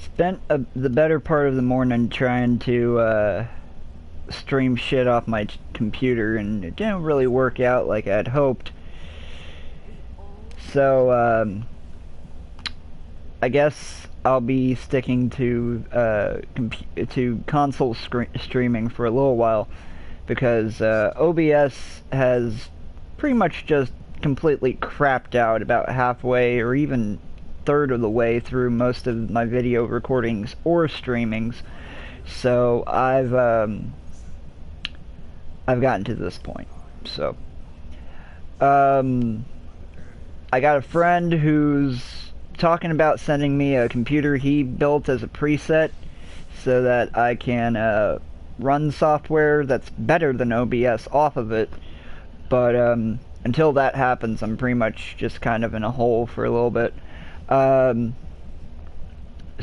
Spent the better part of the morning trying to stream shit off my computer, and it didn't really work out like I'd hoped. So I guess I'll be sticking to console streaming for a little while, because OBS has pretty much just completely crapped out about halfway or even third of the way through most of my video recordings or streamings. So I've gotten to this point. So I got a friend who's talking about sending me a computer he built as a preset so that I can run software that's better than OBS off of it. But until that happens, I'm pretty much just kind of in a hole for a little bit.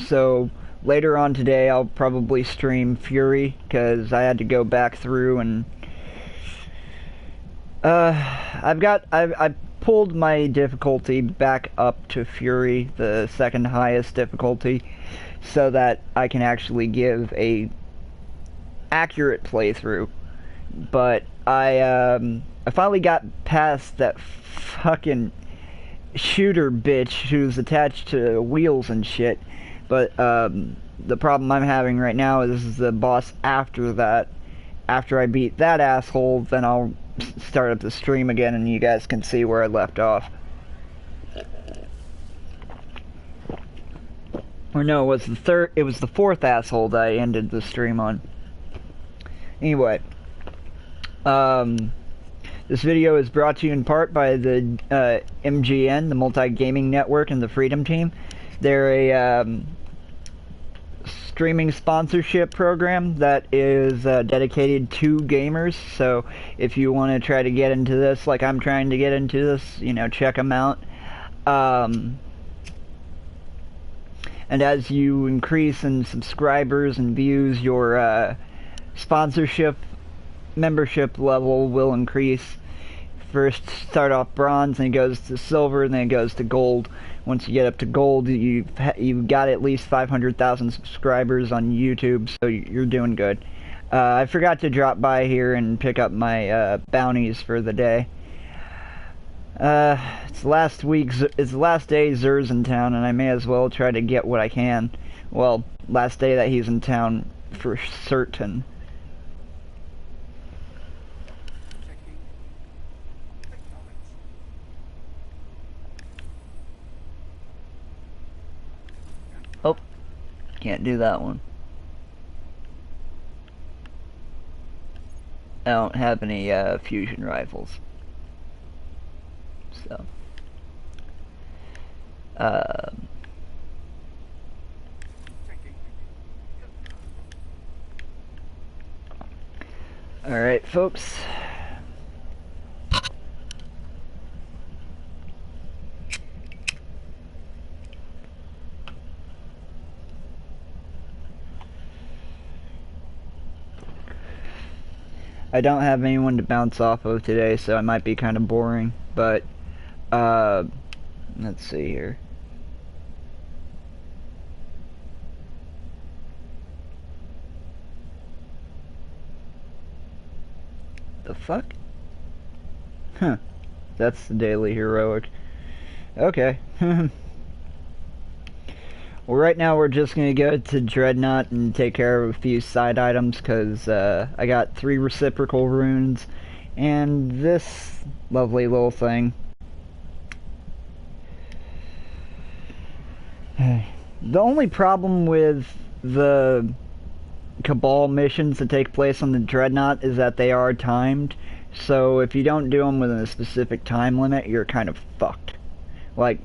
So later on today I'll probably stream Fury, because I had to go back through and I pulled my difficulty back up to Fury, the second highest difficulty, so that I can actually give a accurate playthrough. But I finally got past that fucking shooter bitch who's attached to wheels and shit. But the problem I'm having right now is the boss after that. After I beat that asshole, then I'll start up the stream again and you guys can see where I left off. Or no, it was the fourth asshole that I ended the stream on. Anyway, this video is brought to you in part by the MGN, the Multi-Gaming Network, and the Freedom Team. They're a streaming sponsorship program that is dedicated to gamers. So if you want to try to get into this, like I'm trying to get into this, you know, check them out. And as you increase in subscribers and views, your sponsorship membership level will increase. First start off bronze, then it goes to silver, and then it goes to gold. Once you get up to gold, you've got at least 500,000 subscribers on YouTube, so you're doing good. I forgot to drop by here and pick up my bounties for the day. It's the last day Zer's in town, and I may as well try to get what I can. Well, last day that he's in town for certain. Oh, can't do that one. I don't have any fusion rifles. So, alright, folks. I don't have anyone to bounce off of today, so I might be kind of boring, but let's see here. The fuck? Huh. That's the daily heroic. Okay. Well, right now we're just gonna go to Dreadnought and take care of a few side items, because I got 3 reciprocal runes and this lovely little thing. The only problem with the Cabal missions that take place on the Dreadnought is that they are timed, so if you don't do them within a specific time limit, you're kind of fucked. Like,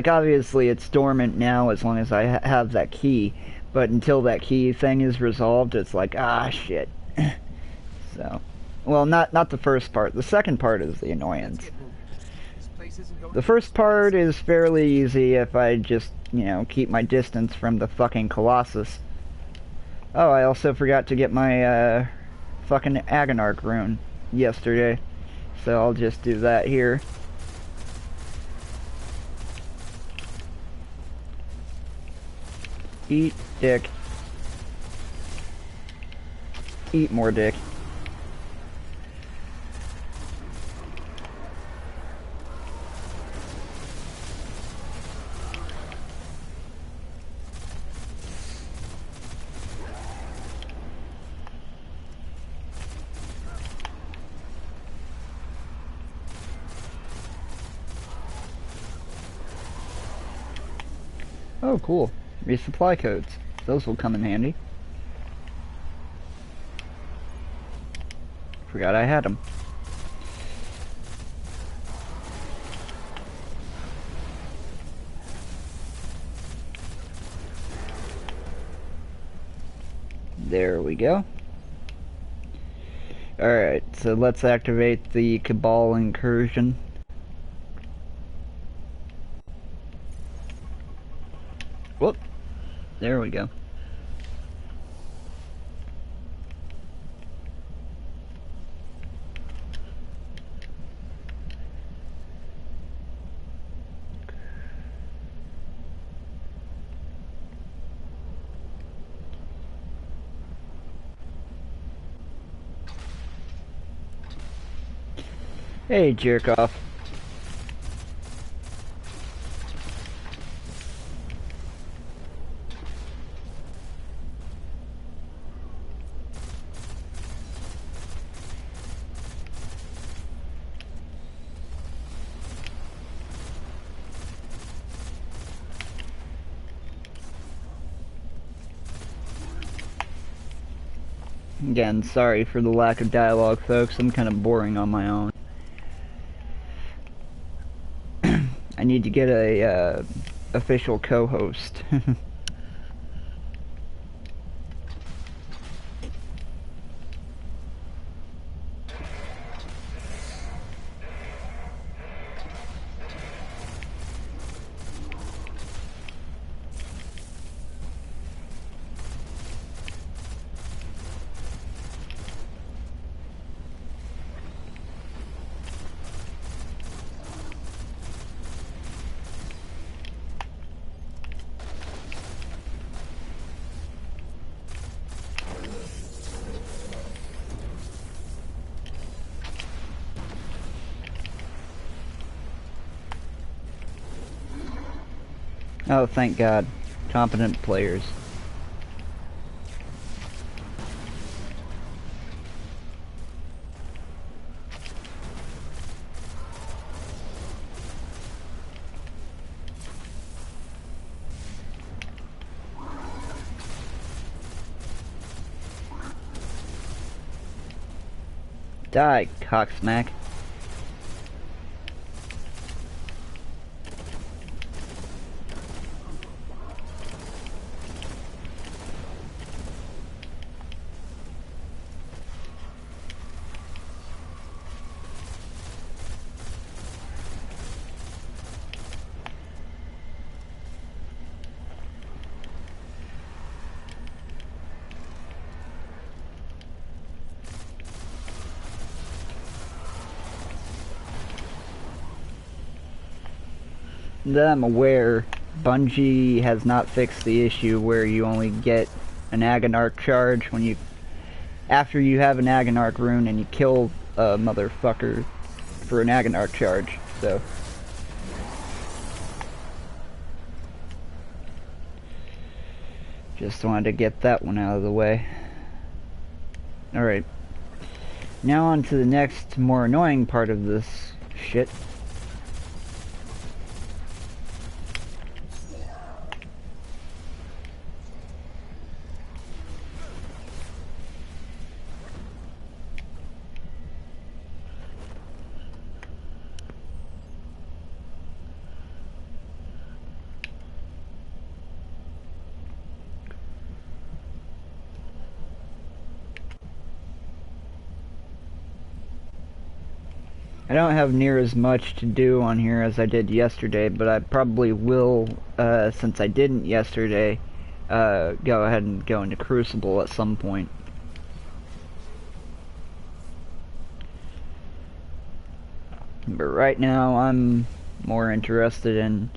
obviously it's dormant now as long as I have that key, but until that key thing is resolved, it's like, ah, shit. So, well, not the first part. The second part is the annoyance. The first part is fairly easy if I just, you know, keep my distance from the fucking Colossus. Oh, I also forgot to get my, fucking Agonarch rune yesterday, so I'll just do that here. Eat dick. Eat more dick. Oh, cool. Resupply codes. Those will come in handy. Forgot I had them. There we go. Alright, so let's activate the Cabal incursion. Whoop. There we go. Hey, jerk off. Again, sorry for the lack of dialogue, folks. I'm kind of boring on my own. I need to get a official co-host. Oh, thank God. Competent players. Die, cocksmack. That I'm aware, Bungie has not fixed the issue where you only get an Agonarch charge when you, after you have an Agonarch rune and you kill a motherfucker for an Agonarch charge, so. Just wanted to get that one out of the way. Alright. Now on to the next, more annoying part of this shit. I don't have near as much to do on here as I did yesterday, but I probably will, since I didn't yesterday, go ahead and go into Crucible at some point. But right now, I'm more interested in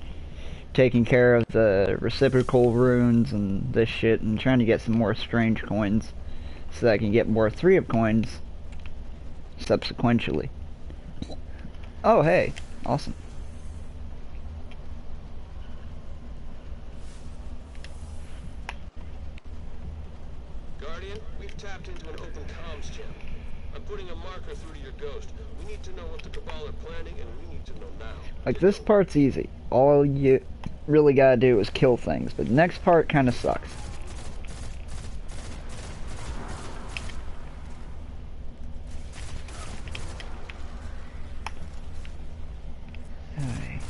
taking care of the reciprocal runes and this shit and trying to get some more strange coins so that I can get more 3-up coins subsequently. Oh, hey. Awesome. Guardian, we've tapped into an open comms channel. I'm putting a marker through to your ghost. We need to know what the Cabal are planning, and we need to know now. Like, this part's easy. All you really gotta do is kill things, but the next part kinda sucks. Alright.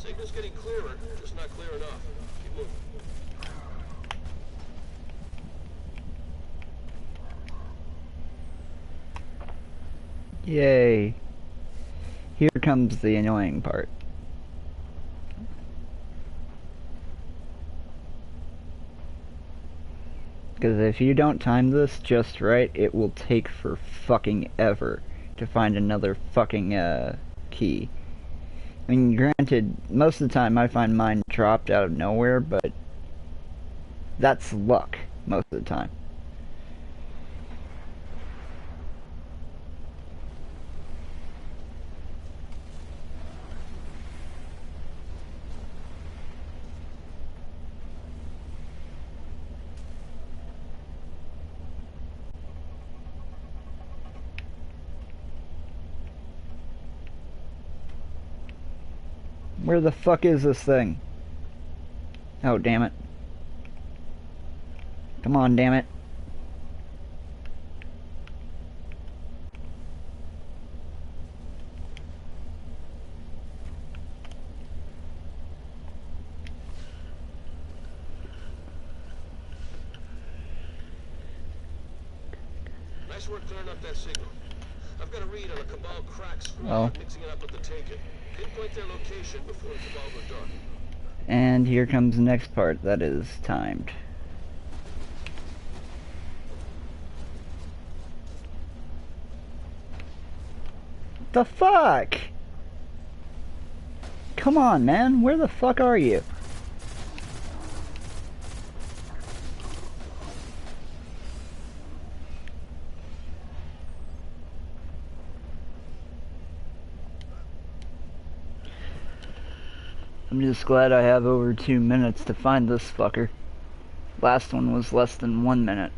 Signal's getting clearer, just not clear enough. Keep moving. Yay. Here comes the annoying part. Because if you don't time this just right, it will take for fucking ever to find another fucking key. I mean, granted, most of the time I find mine dropped out of nowhere, but that's luck most of the time. Where the fuck is this thing? Oh, damn it. Come on, damn it. Nice work clearing up that signal. I've got a read on a Cabal crack squad Oh. mixing it up with the Taken. Pinpoint their location before the Cabal go dark. And here comes the next part that is timed. The fuck? Come on, man. Where the fuck are you? I'm just glad I have over 2 minutes to find this fucker. Last one was less than 1 minute.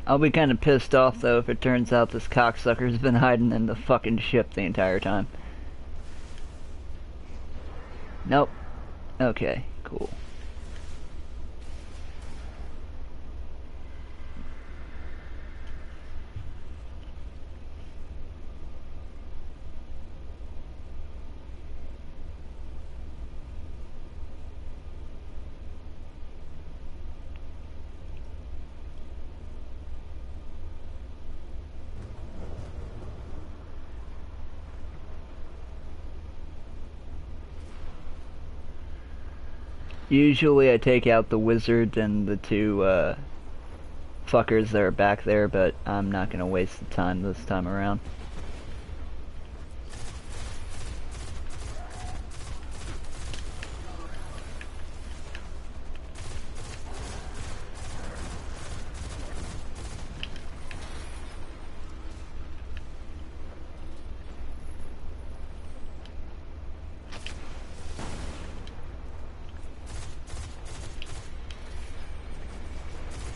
I'll be kinda pissed off though if it turns out this cocksucker's been hiding in the fucking ship the entire time. Nope. Okay, cool. Usually I take out the wizard and the two fuckers that are back there, but I'm not gonna waste the time this time around.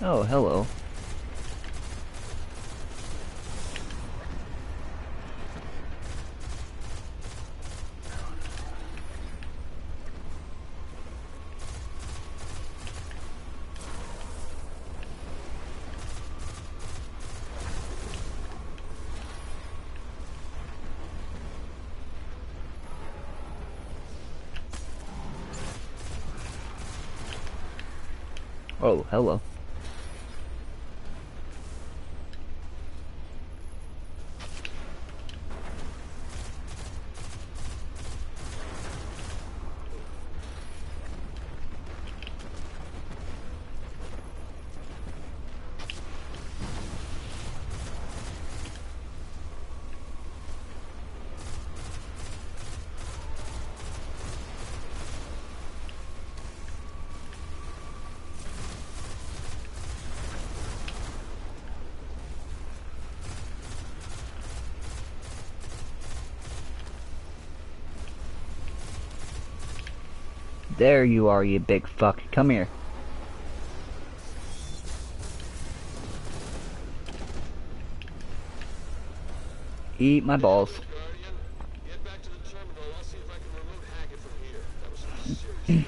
Oh, hello. Oh, hello. There you are, you big fuck. Come here. Eat my balls. Guardian, get back to the terminal. I'll see if I can remote hack it from here. That was some serious work.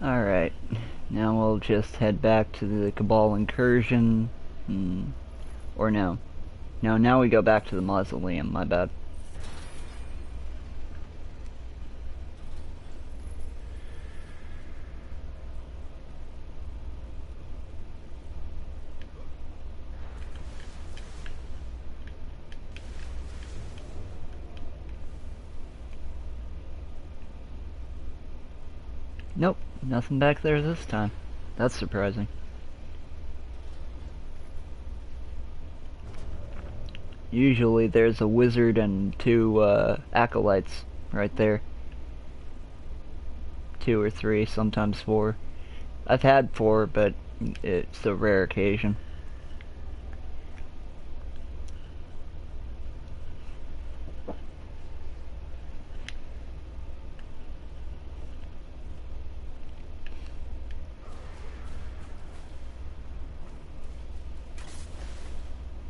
Alright, now we'll just head back to the Cabal incursion. Or no. No, now we go back to the mausoleum, my bad. Nope, nothing back there this time. That's surprising. Usually there's a wizard and two acolytes right there. 2 or 3, sometimes 4. I've had 4, but it's a rare occasion.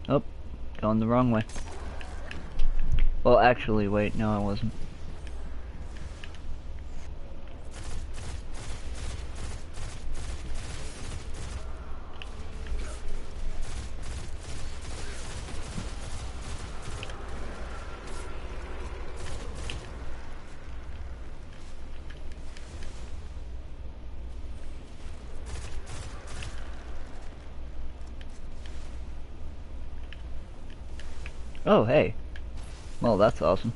Oh, going the wrong way. Well, actually, wait, no I wasn't. Oh, hey. Well, that's awesome.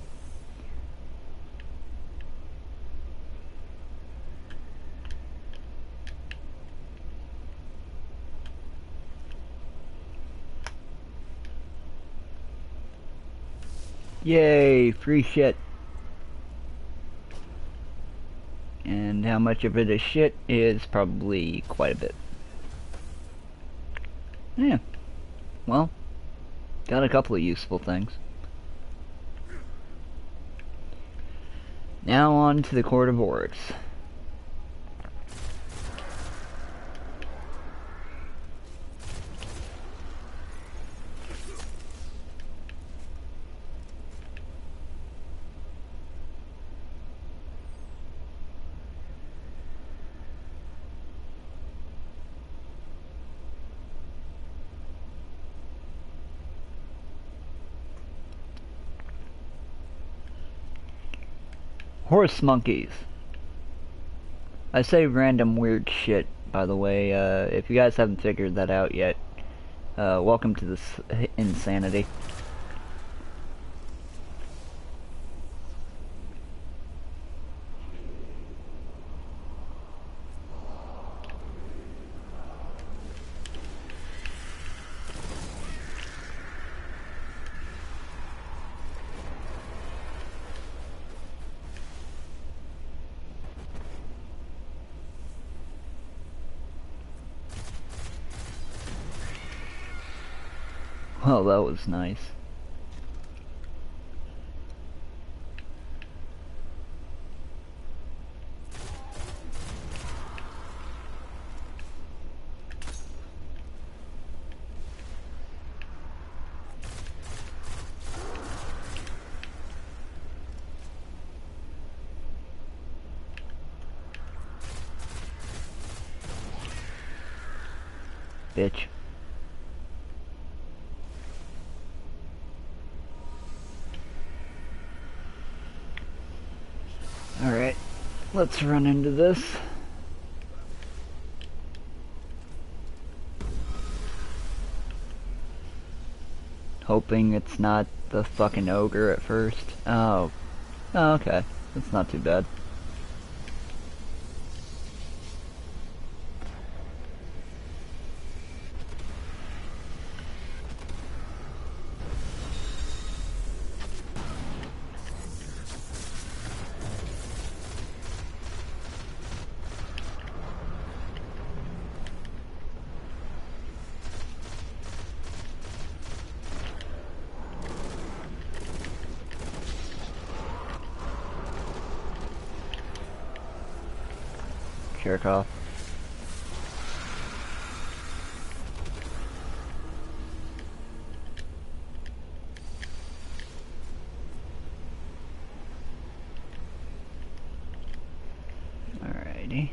Yay, free shit. And how much of it is shit is probably quite a bit. Yeah. Well, got a couple of useful things. Now on to the Court of Oryx. Horse monkeys. I say random weird shit, by the way. If you guys haven't figured that out yet, welcome to this insanity. Well, that was nice. Bitch. Alright, let's run into this. Hoping it's not the fucking ogre at first. Oh. Oh, okay. That's not too bad. Jerk off. Alrighty.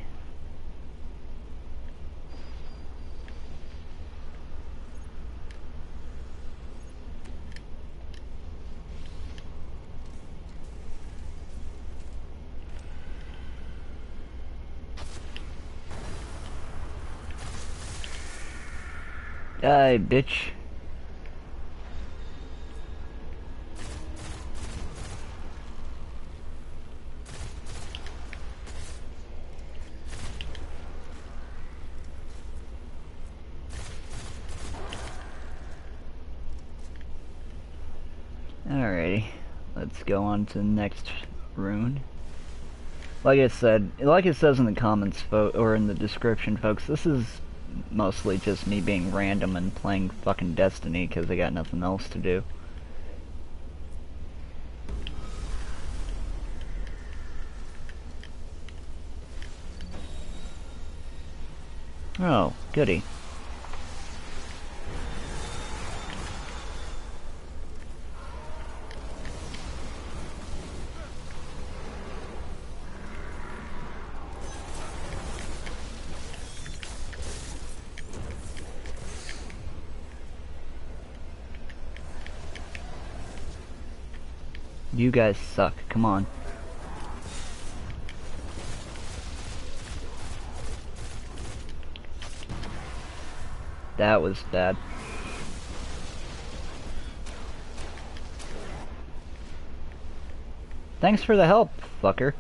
Die, bitch. Alrighty, let's go on to the next rune. Like I said, like it says in the comments, or in the description, folks, this is mostly just me being random and playing fucking Destiny because I got nothing else to do. Oh, goody. You guys suck. Come on. That was bad. Thanks for the help, fucker.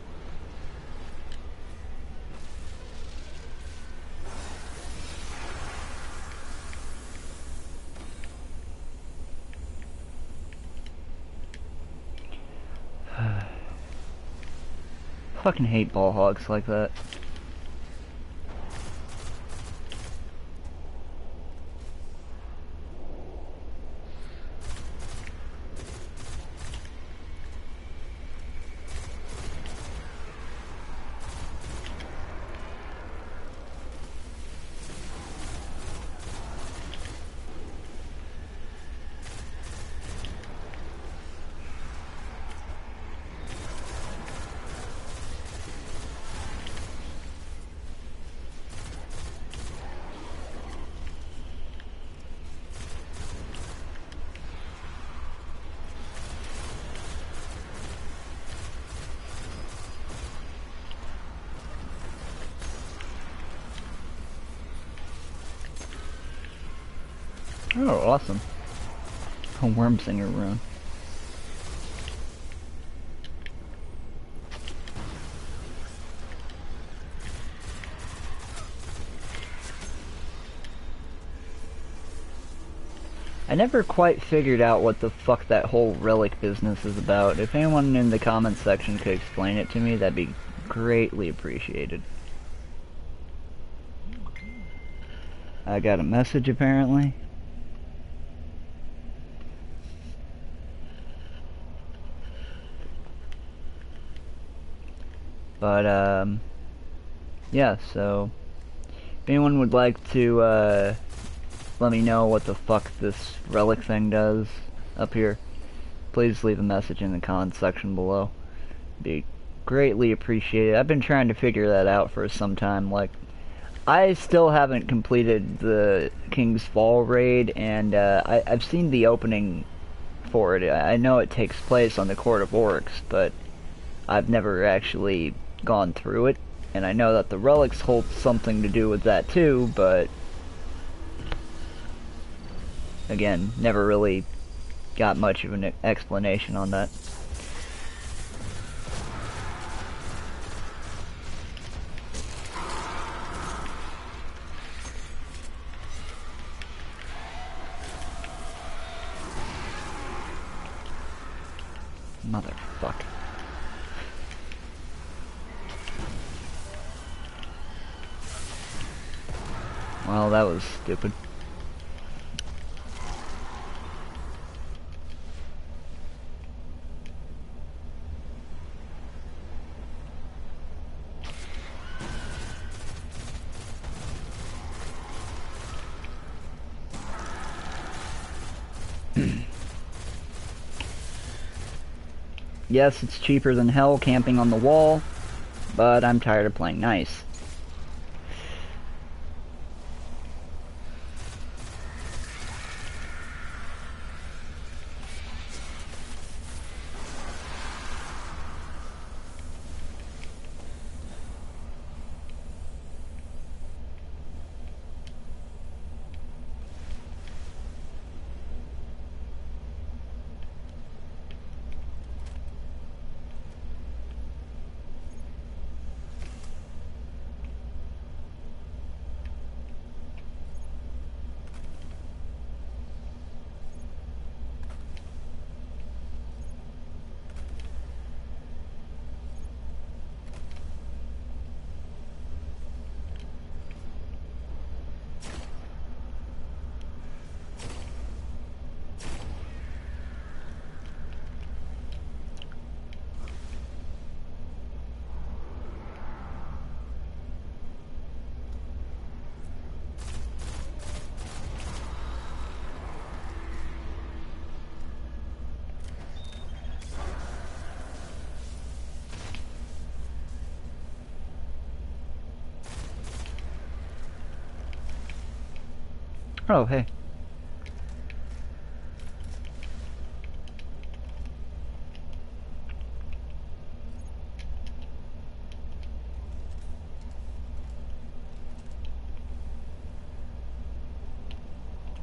Fucking hate ball hogs like that. Oh, awesome. A worm singer rune. I never quite figured out what the fuck that whole relic business is about. If anyone in the comments section could explain it to me, that'd be greatly appreciated. I got a message apparently. But, yeah, so if anyone would like to let me know what the fuck this relic thing does up here, please leave a message in the comments section below. Be greatly appreciated. I've been trying to figure that out for some time. Like, I still haven't completed the King's Fall raid, and I've seen the opening for it. I know it takes place on the Court of Orcs, but I've never actually gone through it. And I know that the relics hold something to do with that too, but again, never really got much of an explanation on that. Motherfuck. Well, that was stupid. Yes, it's cheaper than hell camping on the wall, but I'm tired of playing nice. Oh, hey.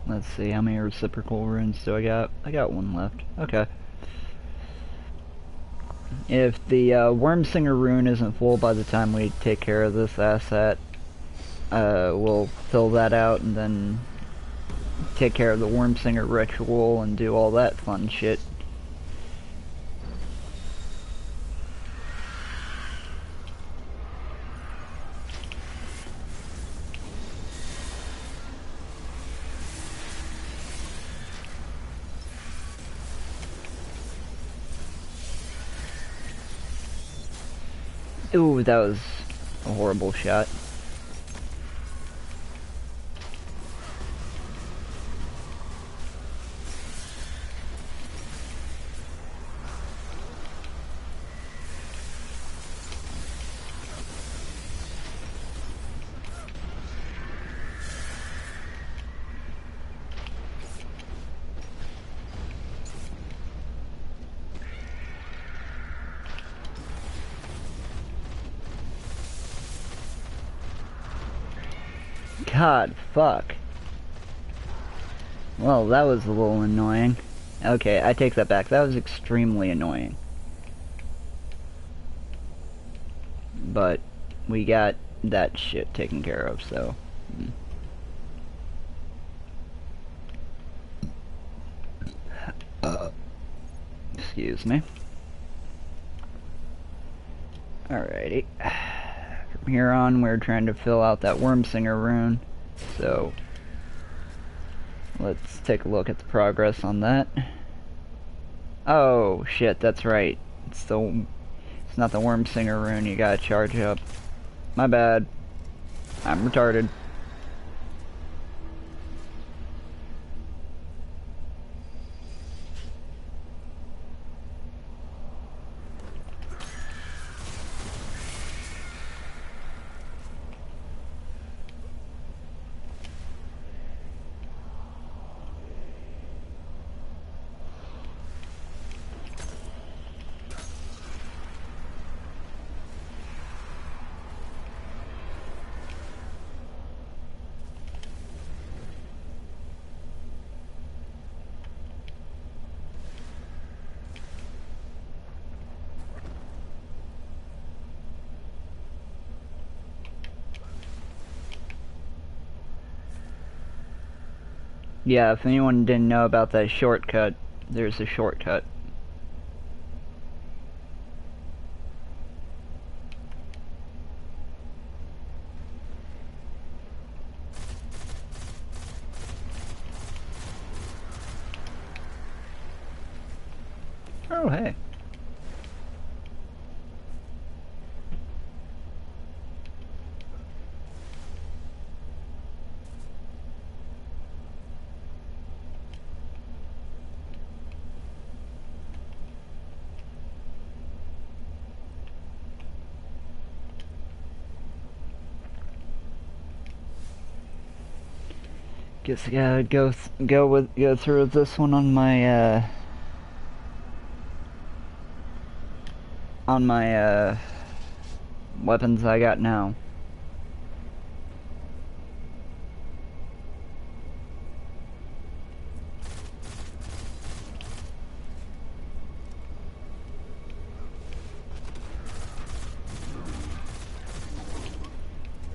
Let's see, how many reciprocal runes do I got? I got one left. Okay. If the Wormsinger rune isn't full by the time we take care of this asset, we'll fill that out and then take care of the Wormsinger ritual and do all that fun shit. Ooh, that was a horrible shot. God, fuck. Well, that was a little annoying. Okay, I take that back. That was extremely annoying. But we got that shit taken care of, so... excuse me. Alrighty. From here on, we're trying to fill out that Wormsinger rune, so let's take a look at the progress on that. Oh shit, that's right. It's It's not the Worm Singer rune you gotta charge up. My bad. I'm retarded. Yeah, if anyone didn't know about that shortcut, there's a shortcut. Oh, hey. Guess I gotta go through this one on my weapons I got now.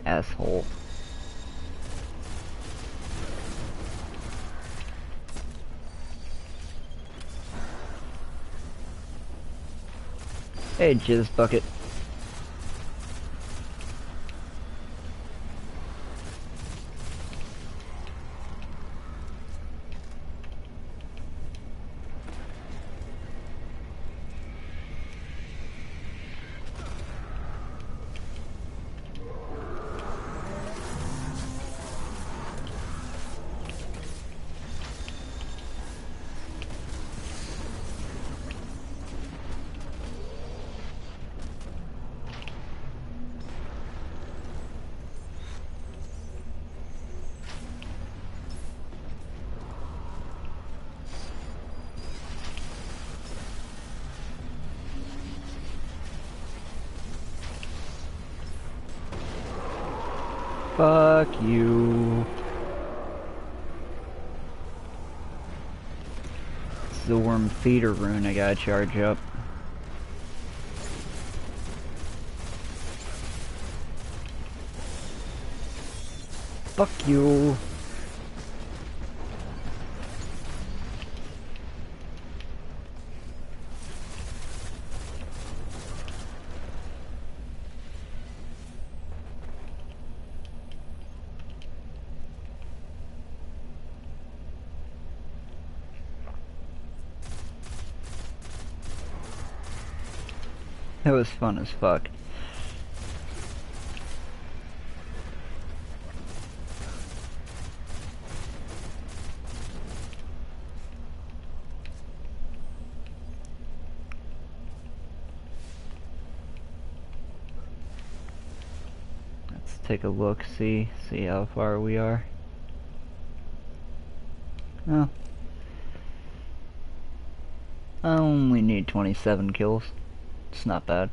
Asshole. Hey, jizz bucket. Fuck you. It's the worm feeder rune I gotta charge up. Fuck you. That was fun as fuck. Let's take a look, see how far we are. Oh. I only need 27 kills. It's not bad.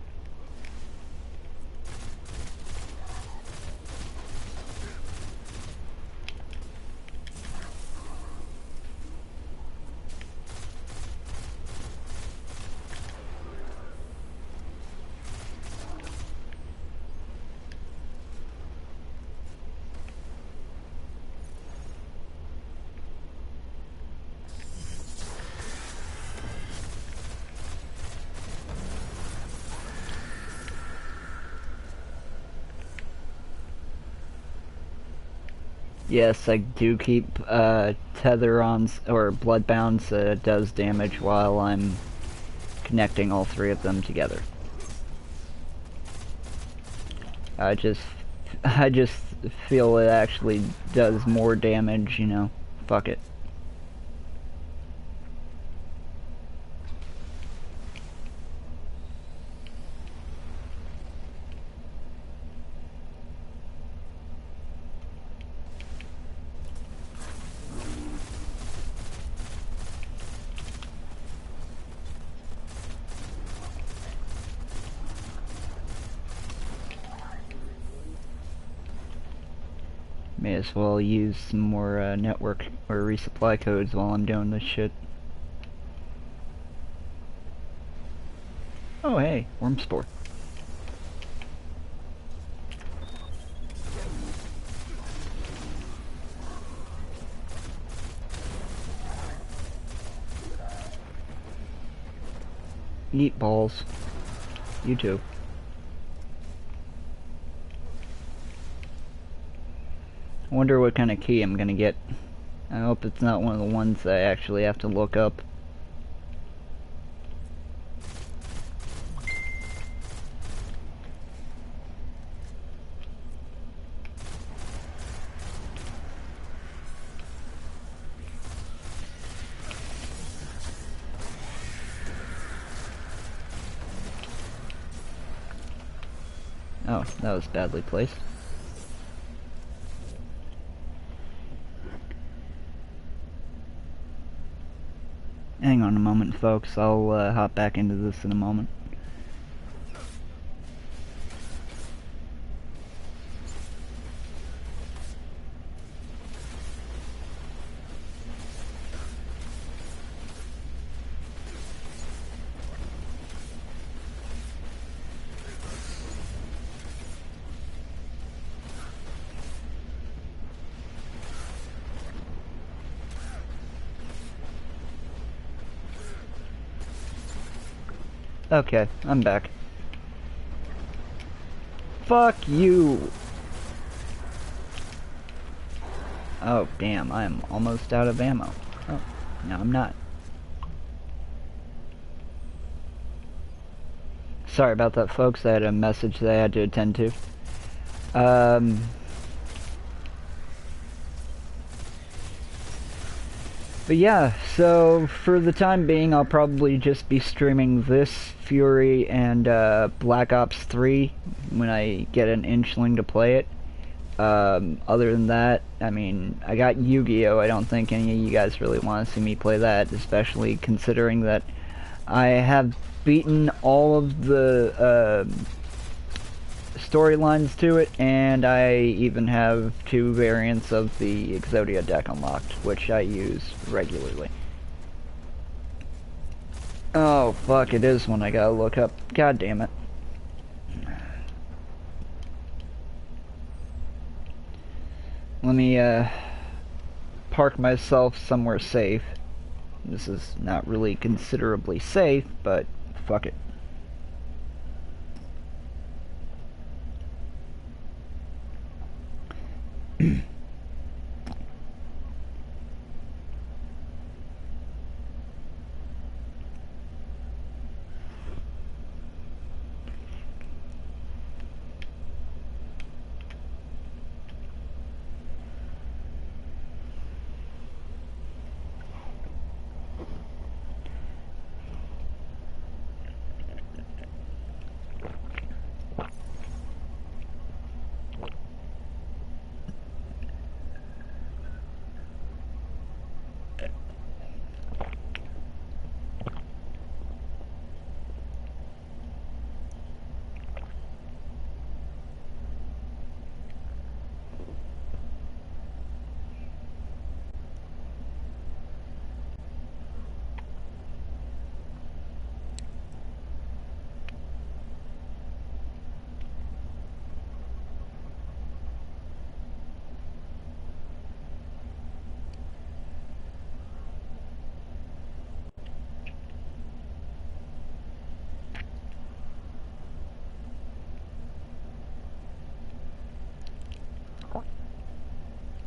Yes, I do keep tether-ons or bloodbounds does damage while I'm connecting all three of them together. I just I just feel it actually does more damage, you know. Fuck it. May as well use some more network or resupply codes while I'm doing this shit. Oh hey, worm spore. Eat balls. You too. I wonder what kind of key I'm gonna get. I hope it's not one of the ones that I actually have to look up. Oh, that was badly placed. Hang on a moment, folks. I'll hop back into this in a moment. Okay, I'm back. Fuck you! Oh, damn, I am almost out of ammo. Oh, no, I'm not. Sorry about that, folks. I had a message that I had to attend to. But yeah, so for the time being, I'll probably just be streaming this, Fury, and Black Ops 3 when I get an inchling to play it. Other than that, I mean, I got Yu-Gi-Oh! I don't think any of you guys really want to see me play that, especially considering that I have beaten all of the storylines to it, and I even have 2 variants of the Exodia deck unlocked, which I use regularly. Oh, fuck, it is one I gotta look up. God damn it. Let me, park myself somewhere safe. This is not really considerably safe, but fuck it.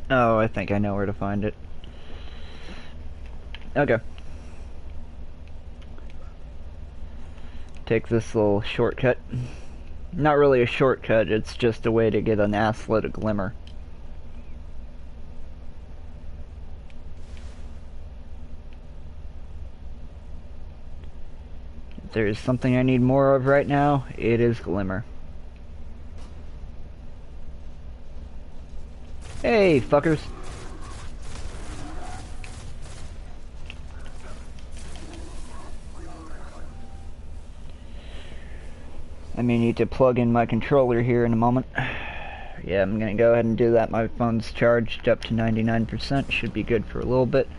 Oh, I think I know where to find it. Okay. Take this little shortcut. Not really a shortcut, it's just a way to get an asslet of glimmer. If there's something I need more of right now, it is glimmer. Hey, fuckers. I may need to plug in my controller here in a moment. Yeah, I'm gonna go ahead and do that. My phone's charged up to 99%. Should be good for a little bit.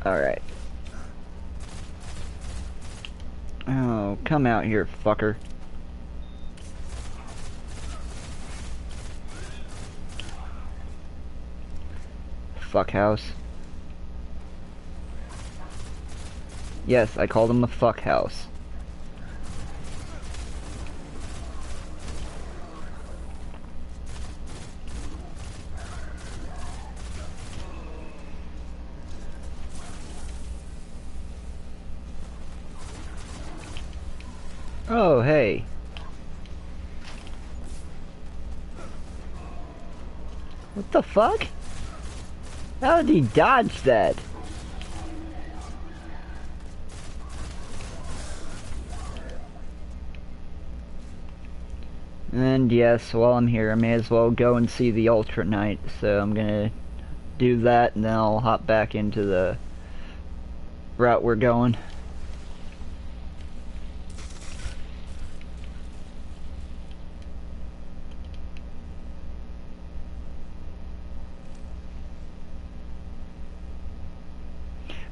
Alright. Oh, come out here, fucker. Fuck house. Yes, I called him a fuck house. Oh, hey. What the fuck? How did he dodge that? And yes, while I'm here, I may as well go and see the Ultra Knight. So I'm gonna do that, and then I'll hop back into the route we're going.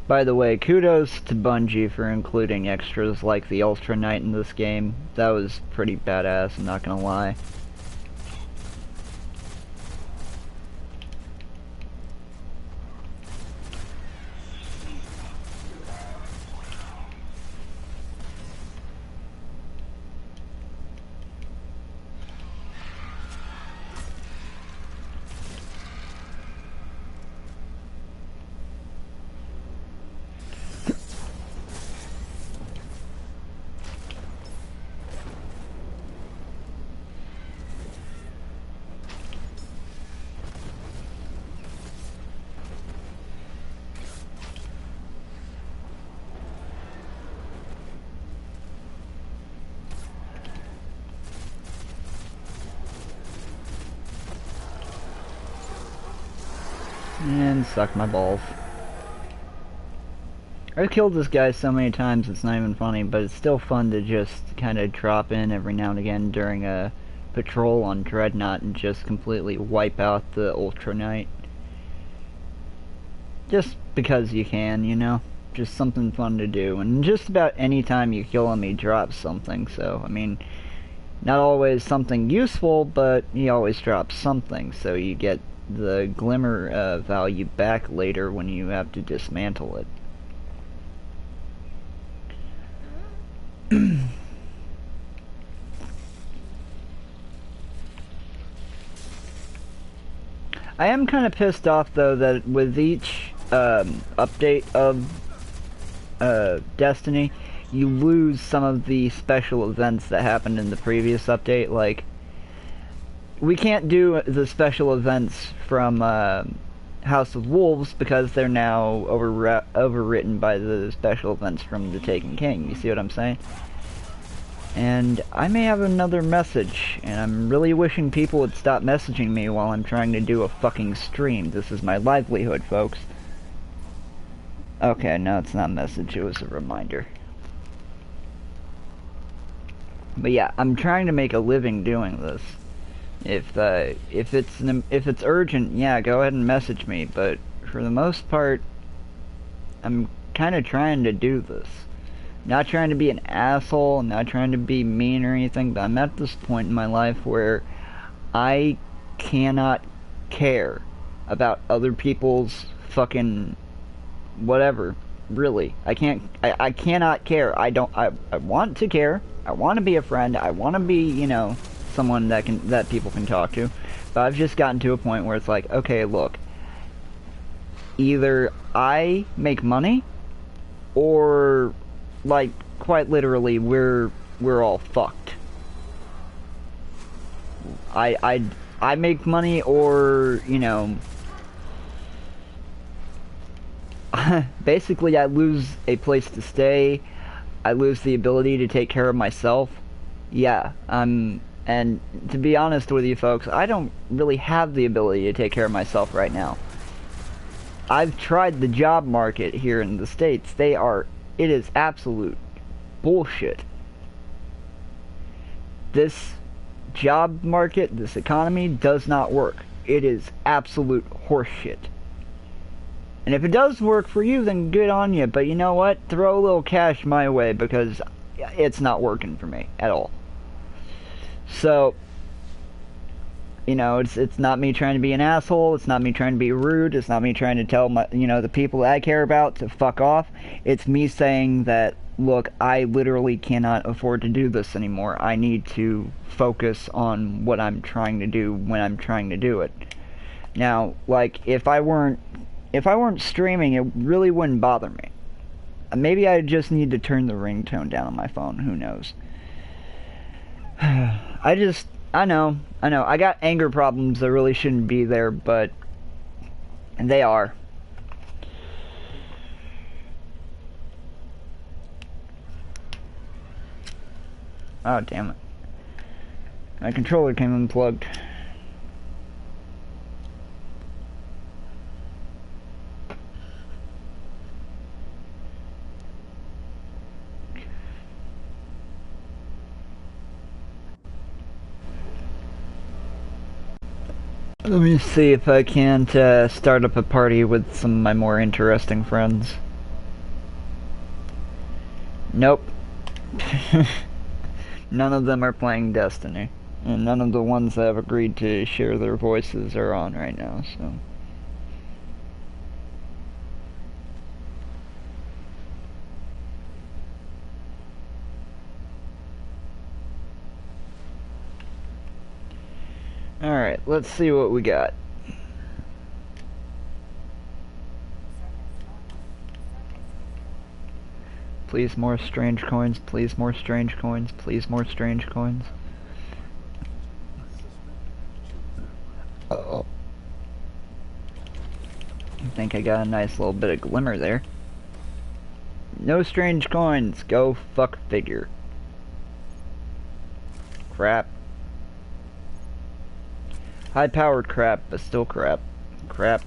By the way, kudos to Bungie for including extras like the Ultra Knight in this game. That was pretty badass, I'm not gonna lie. And suck my balls. I've killed this guy so many times it's not even funny, but it's still fun to just kind of drop in every now and again during a patrol on Dreadnought and just completely wipe out the Ultra Knight. Just because you can, you know? Just something fun to do. And just about any time you kill him, he drops something, so, I mean, not always something useful, but he always drops something, so you get the glimmer value back later when you have to dismantle it. I am kind of pissed off though that with each update of Destiny, you lose some of the special events that happened in the previous update. Like, we can't do the special events from House of Wolves because they're now overwritten by the special events from The Taken King. You see what I'm saying? And I may have another message, and I'm really wishing people would stop messaging me while I'm trying to do a fucking stream. This is my livelihood, folks. Okay, no, it's not a message, it was a reminder. But yeah, I'm trying to make a living doing this. If it's urgent, yeah, go ahead and message me, but for the most part, I'm kind of trying to do this. Not trying to be an asshole, not trying to be mean or anything, but I'm at this point in my life where I cannot care about other people's fucking whatever, really. I cannot care. I want to care. I want to be a friend. I want to be, you know, someone that people can talk to. But I've just gotten to a point where it's like, okay, look, either I make money or, like, quite literally, we're all fucked. I make money, or, you know, basically I lose a place to stay, I lose the ability to take care of myself. Yeah, and to be honest with you folks, I don't really have the ability to take care of myself right now. I've tried the job market here in the States. It is absolute bullshit. This job market, this economy does not work. It is absolute horseshit. And if it does work for you, then good on you. But you know what? Throw a little cash my way, because it's not working for me at all. So, you know, it's not me trying to be an asshole. It's not me trying to be rude. It's not me trying to tell the people that I care about to fuck off. It's me saying that, look, I literally cannot afford to do this anymore. I need to focus on what I'm trying to do when I'm trying to do it. Now, like, if I weren't streaming, it really wouldn't bother me. Maybe I just need to turn the ringtone down on my phone. Who knows? I know. I got anger problems that really shouldn't be there, but they are. Oh, damn it. My controller came unplugged. Let me see if I can't start up a party with some of my more interesting friends. Nope. None of them are playing Destiny. And none of the ones that have agreed to share their voices are on right now, so... Alright, let's see what we got. Please more strange coins, please more strange coins, please more strange coins. Uh-oh. I think I got a nice little bit of glimmer there. No strange coins, go fuck figure. Crap. High-powered crap, but still crap. Crap.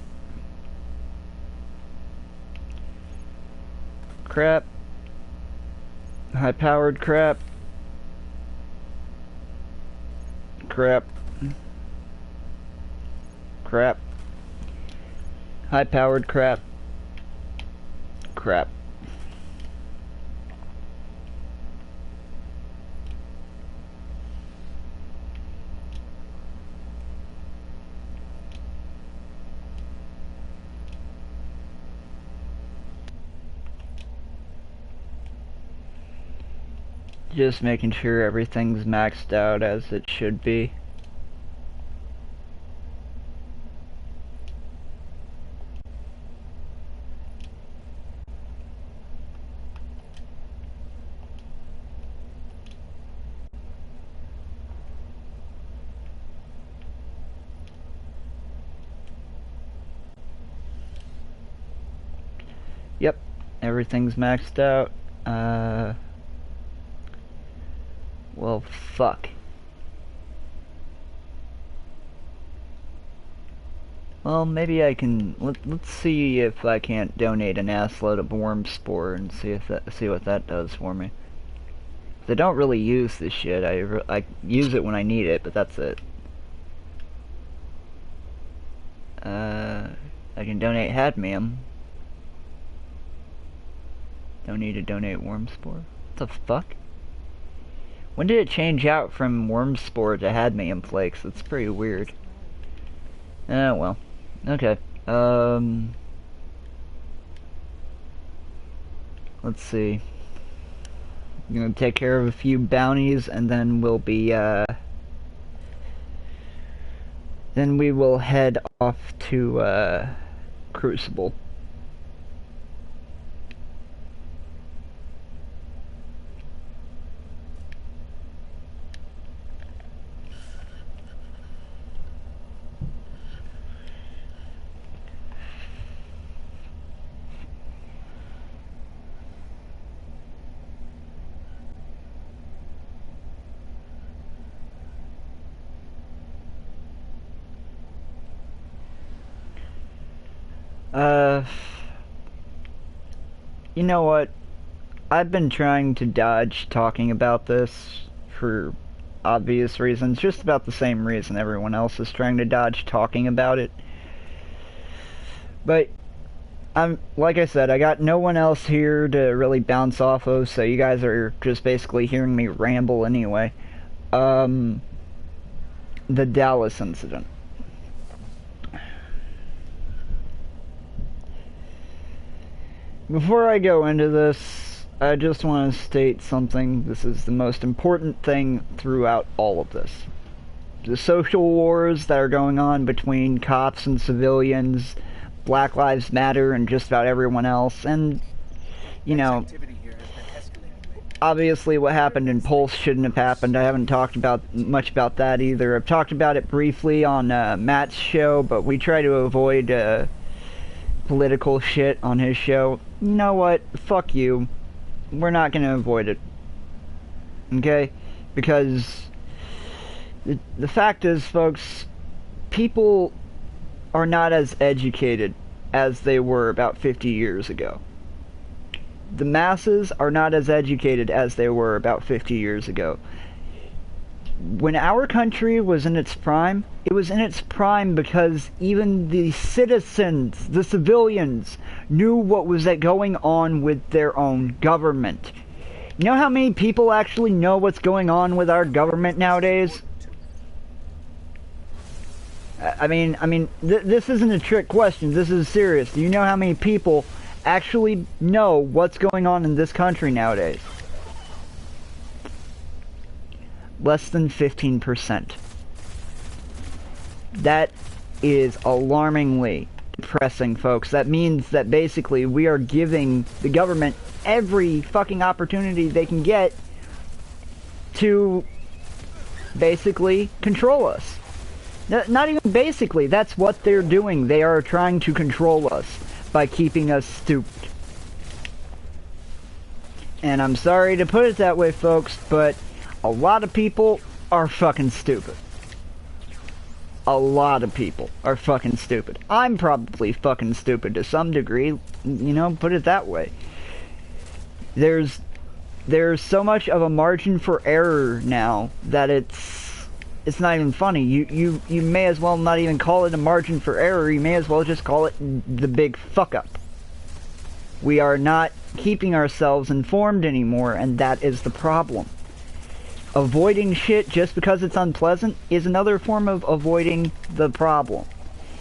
Crap. High-powered crap. Crap. Crap. High-powered crap. Crap. Just making sure everything's maxed out as it should be. Yep, everything's maxed out. Well, fuck. Well, maybe I can. Let's see if I can't donate an assload of worm spore and see what that does for me. I don't really use this shit. I use it when I need it, but that's it. I can donate cadmium. Don't need to donate worm spore. What the fuck? When did it change out from worm spore to cadmium flakes? That's pretty weird. Oh well. Okay. Let's see. I'm gonna take care of a few bounties, and then we'll be then we will head off to Crucible. Uh, you know what? I've been trying to dodge talking about this for obvious reasons, just about the same reason everyone else is trying to dodge talking about it. But like I said, I got no one else here to really bounce off of, so you guys are just basically hearing me ramble anyway. The Dallas incident. Before I go into this, I just want to state something. This is the most important thing throughout all of this. The social wars that are going on between cops and civilians, Black Lives Matter, and just about everyone else, and, you know, obviously what happened in Pulse shouldn't have happened. I haven't talked much about that either. I've talked about it briefly on Matt's show, but we try to avoid political shit on his show. You know what? Fuck you. We're not going to avoid it. Okay? Because the fact is, folks, people are not as educated as they were about 50 years ago. The masses are not as educated as they were about 50 years ago. When our country was in its prime, it was in its prime because even the citizens, the civilians, knew what was going on with their own government. You know how many people actually know what's going on with our government nowadays? I mean, this isn't a trick question. This is serious. Do you know how many people actually know what's going on in this country nowadays? Less than 15%. That is alarmingly depressing, folks. That means that basically we are giving the government every fucking opportunity they can get to basically control us. Not even basically, that's what they're doing. They are trying to control us by keeping us stupid. And I'm sorry to put it that way, folks, but a lot of people are fucking stupid. A lot of people are fucking stupid. I'm probably fucking stupid to some degree, you know, put it that way. There's so much of a margin for error now that it's not even funny. You may as well not even call it a margin for error. You may as well just call it the big fuck up. We are not keeping ourselves informed anymore, and that is the problem. Avoiding shit just because it's unpleasant is another form of avoiding the problem.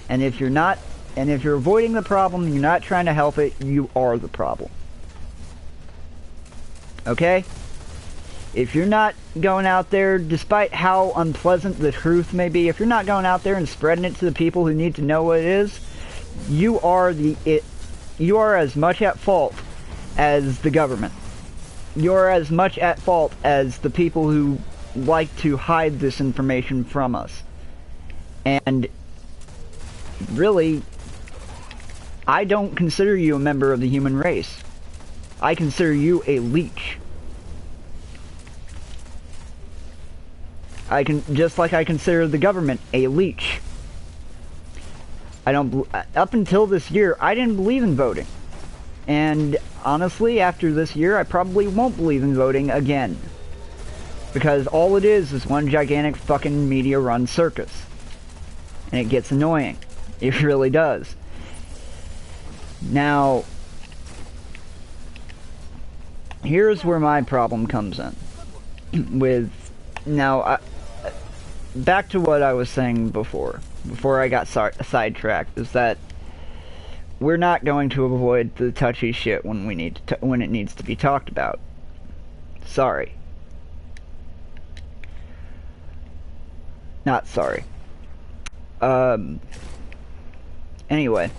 And if you're avoiding the problem and you're not trying to help it, you are the problem. Okay? If you're not going out there, despite how unpleasant the truth may be, if you're not going out there and spreading it to the people who need to know what it is, you are as much at fault as the government. You're as much at fault as the people who like to hide this information from us. And really, I don't consider you a member of the human race. I consider you a leech. Just like I consider the government a leech. Up until this year, I didn't believe in voting. And honestly, after this year, I probably won't believe in voting again. Because all it is one gigantic fucking media-run circus. And it gets annoying. It really does. Now, here's where my problem comes in. Back to what I was saying before I got sidetracked, is that we're not going to avoid the touchy shit when it needs to be talked about. Sorry. Not sorry. Anyway.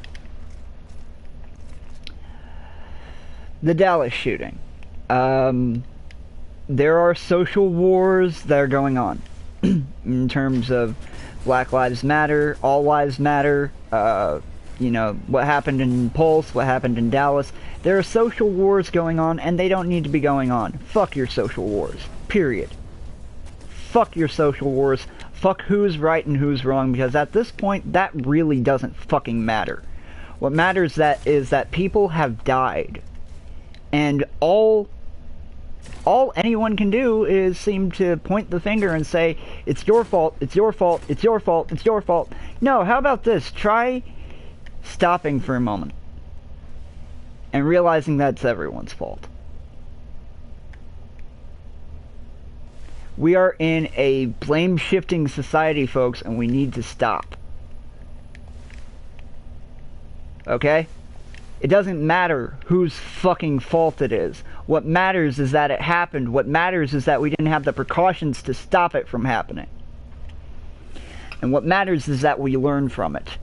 The Dallas shooting. There are social wars that are going on. In terms of Black Lives Matter, All Lives Matter, you know, what happened in Pulse, what happened in Dallas. There are social wars going on, and they don't need to be going on. Fuck your social wars. Period. Fuck your social wars. Fuck who's right and who's wrong, because at this point, that really doesn't fucking matter. What matters is that people have died. And all anyone can do is seem to point the finger and say, it's your fault, it's your fault, it's your fault, it's your fault. No, how about this? Try stopping for a moment and realizing that's everyone's fault. We are in a blame-shifting society, folks, and we need to stop. Okay? It doesn't matter whose fucking fault it is. What matters is that it happened. What matters is that we didn't have the precautions to stop it from happening. And what matters is that we learn from it.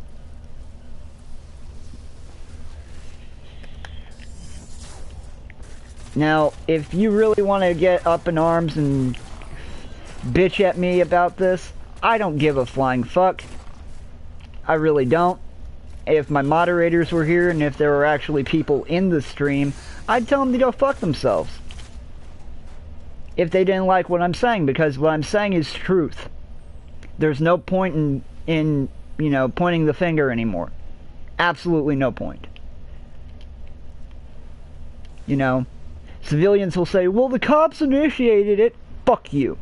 Now, if you really want to get up in arms and bitch at me about this, I don't give a flying fuck. I really don't. If my moderators were here and if there were actually people in the stream, I'd tell them to go fuck themselves. If they didn't like what I'm saying, because what I'm saying is truth. There's no point in you know, pointing the finger anymore. Absolutely no point. You know, civilians will say, well, the cops initiated it. Fuck you.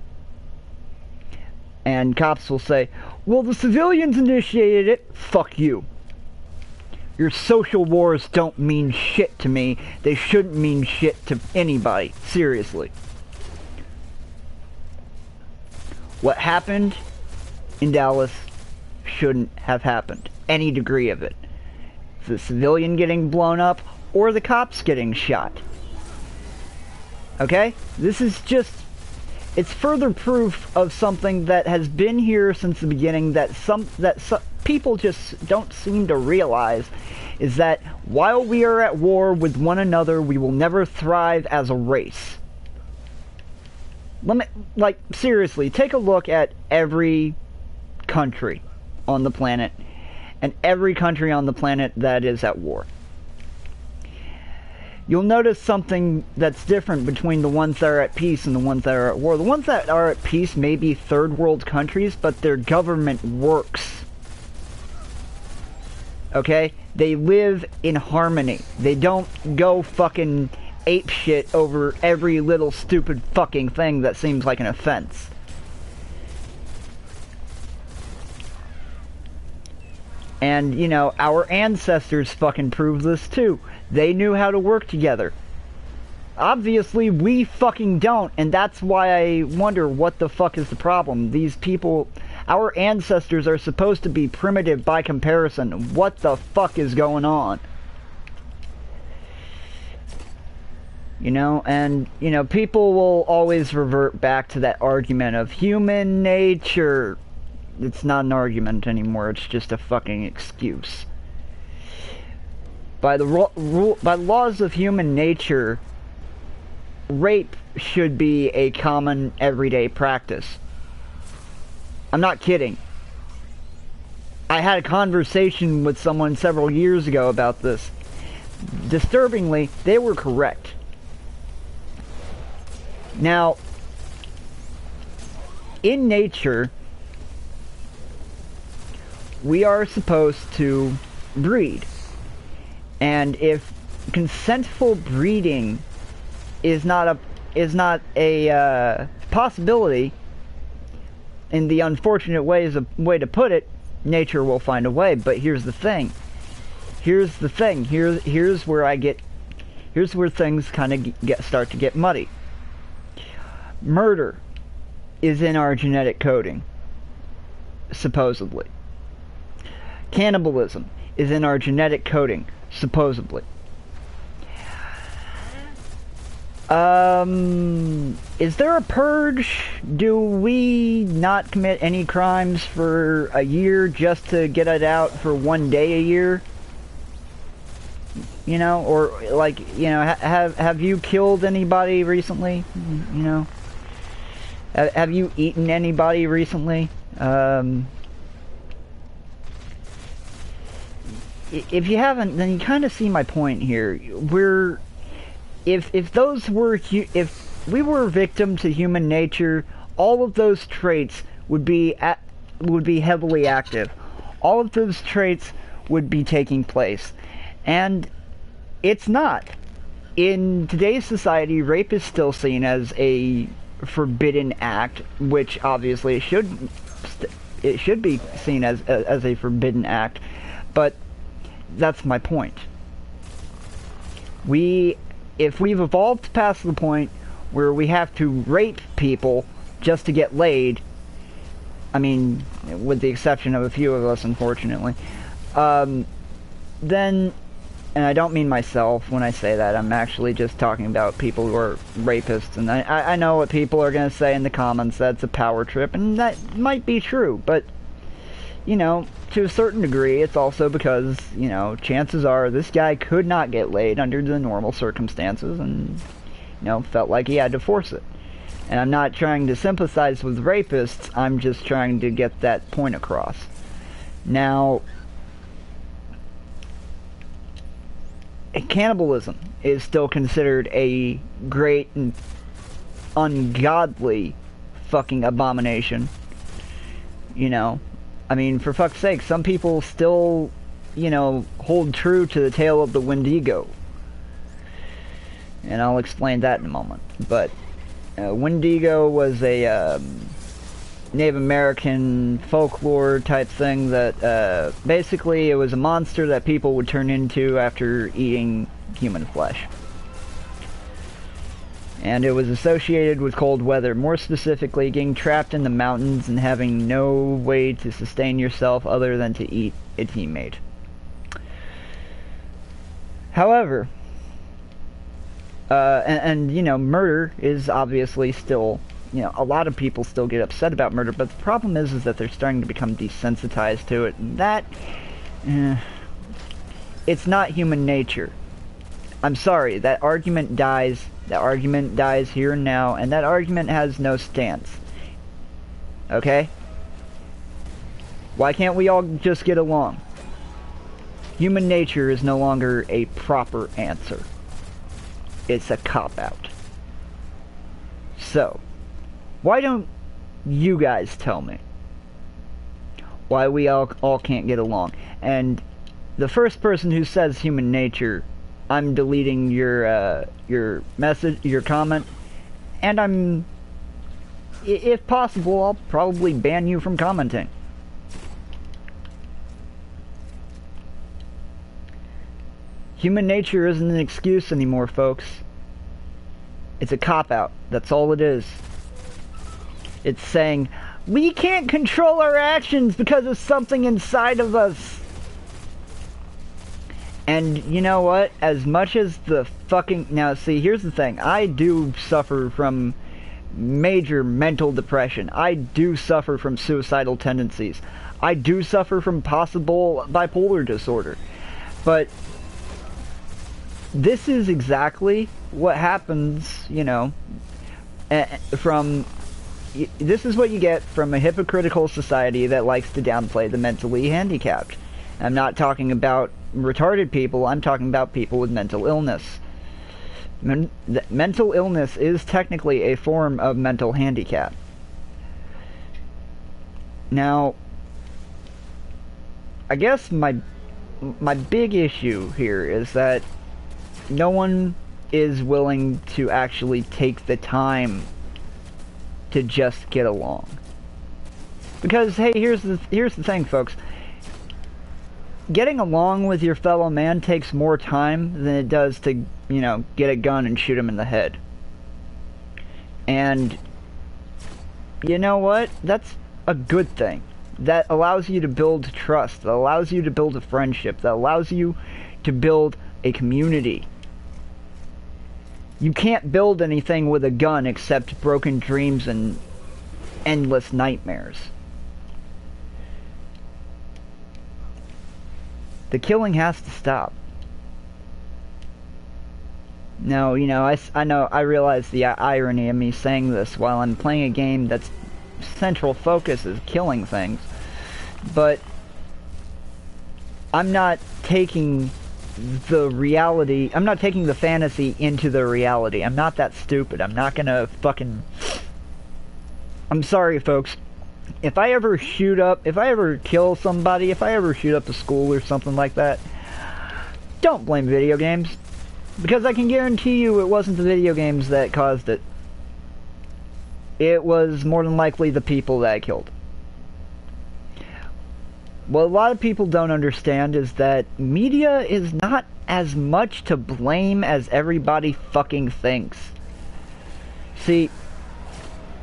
And cops will say, well, the civilians initiated it. Fuck you. Your social wars don't mean shit to me. They shouldn't mean shit to anybody. Seriously. What happened in Dallas shouldn't have happened. Any degree of it. The civilian getting blown up or the cops getting shot. Okay? This is just... it's further proof of something that has been here since the beginning that some people just don't seem to realize, is that while we are at war with one another, we will never thrive as a race. Like, seriously, take a look at every country on the planet, and every country on the planet that is at war. You'll notice something that's different between the ones that are at peace and the ones that are at war. The ones that are at peace may be third world countries, but their government works. Okay? They live in harmony. They don't go fucking ape shit over every little stupid fucking thing that seems like an offense. And, you know, our ancestors fucking proved this too. They knew how to work together. Obviously, we fucking don't, and that's why I wonder what the fuck is the problem. These people, our ancestors are supposed to be primitive by comparison. What the fuck is going on? You know, and, you know, people will always revert back to that argument of human nature. It's not an argument anymore, it's just a fucking excuse. By the by laws of human nature, rape should be a common everyday practice. I'm not kidding. I had a conversation with someone several years ago about this. Disturbingly, they were correct. Now, in nature, we are supposed to breed. And if consentful breeding is not a possibility, in the unfortunate way to put it, nature will find a way. But here's the thing. Here's where things kind of start to get muddy. Murder is in our genetic coding, supposedly. Cannibalism is in our genetic coding, supposedly. Is there a purge? Do we not commit any crimes for a year just to get it out for one day a year? You know, or like, you know, have you killed anybody recently? You know, have you eaten anybody recently? If you haven't, then you kind of see my point here. If we were a victim to human nature, all of those traits would be heavily active. All of those traits would be taking place. And it's not. In today's society, rape is still seen as a forbidden act, which obviously it should be seen as a forbidden act, but that's my point. If we've evolved past the point where we have to rape people just to get laid, I mean, with the exception of a few of us, unfortunately, then, and I don't mean myself when I say that, I'm actually just talking about people who are rapists, and I know what people are going to say in the comments, that's a power trip, and that might be true, but, you know, to a certain degree, it's also because, you know, chances are this guy could not get laid under the normal circumstances, and, you know, felt like he had to force it. And I'm not trying to sympathize with rapists, I'm just trying to get that point across. Now, cannibalism is still considered a great and ungodly fucking abomination. You know, I mean, for fuck's sake, some people still, you know, hold true to the tale of the Wendigo. And I'll explain that in a moment. But Wendigo was a Native American folklore type thing that basically it was a monster that people would turn into after eating human flesh. And it was associated with cold weather, more specifically getting trapped in the mountains and having no way to sustain yourself other than to eat a teammate. However, and you know, murder is obviously still, you know, a lot of people still get upset about murder, but the problem is that they're starting to become desensitized to it, and that, it's not human nature. I'm sorry, that argument dies here and now, and that argument has no stance. Okay? Why can't we all just get along? Human nature is no longer a proper answer. It's a cop-out. So, why don't you guys tell me why we all can't get along? And the first person who says human nature, I'm deleting your message, your comment, and if possible, I'll probably ban you from commenting. Human nature isn't an excuse anymore, folks. It's a cop-out. That's all it is. It's saying, we can't control our actions because of something inside of us. And you know what? As much as the fucking... Now, see, here's the thing. I do suffer from major mental depression. I do suffer from suicidal tendencies. I do suffer from possible bipolar disorder. But this is exactly what happens, you know, this is what you get from a hypocritical society that likes to downplay the mentally handicapped. I'm not talking about retarded people, I'm talking about people with mental illness. Mental illness is technically a form of mental handicap. Now, I guess my big issue here is that no one is willing to actually take the time to just get along. Because, hey, here's the thing, folks. Getting along with your fellow man takes more time than it does to, you know, get a gun and shoot him in the head. And, you know what? That's a good thing. That allows you to build trust. That allows you to build a friendship. That allows you to build a community. You can't build anything with a gun except broken dreams and endless nightmares. The killing has to stop. Now, you know, I realize the irony of me saying this while I'm playing a game that's central focus is killing things, but I'm not taking the reality, I'm not taking the fantasy into the reality. I'm not that stupid. I'm not gonna fucking... I'm sorry, folks. If I ever kill somebody, if I ever shoot up a school or something like that, don't blame video games. Because I can guarantee you it wasn't the video games that caused it. It was more than likely the people that I killed. What a lot of people don't understand is that media is not as much to blame as everybody fucking thinks. See,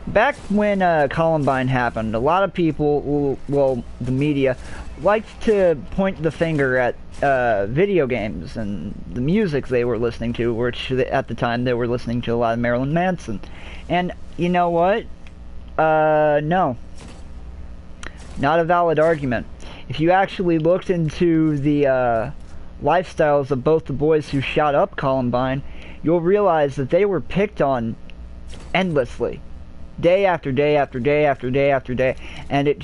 back when Columbine happened, a lot of people, well, the media, liked to point the finger at video games and the music they were listening to, which at the time they were listening to a lot of Marilyn Manson. And you know what? No. Not a valid argument. If you actually looked into the lifestyles of both the boys who shot up Columbine, you'll realize that they were picked on endlessly. Day after day after day after day after day. And it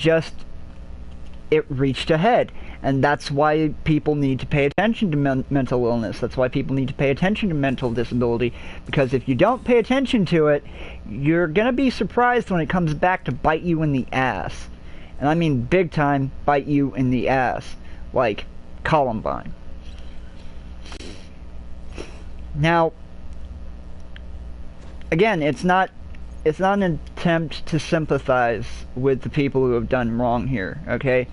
reached a head. And that's why people need to pay attention to mental illness. That's why people need to pay attention to mental disability. Because if you don't pay attention to it, you're going to be surprised when it comes back to bite you in the ass. And I mean big time bite you in the ass. Like Columbine. Now, again, it's not an attempt to sympathize with the people who have done wrong here, okay?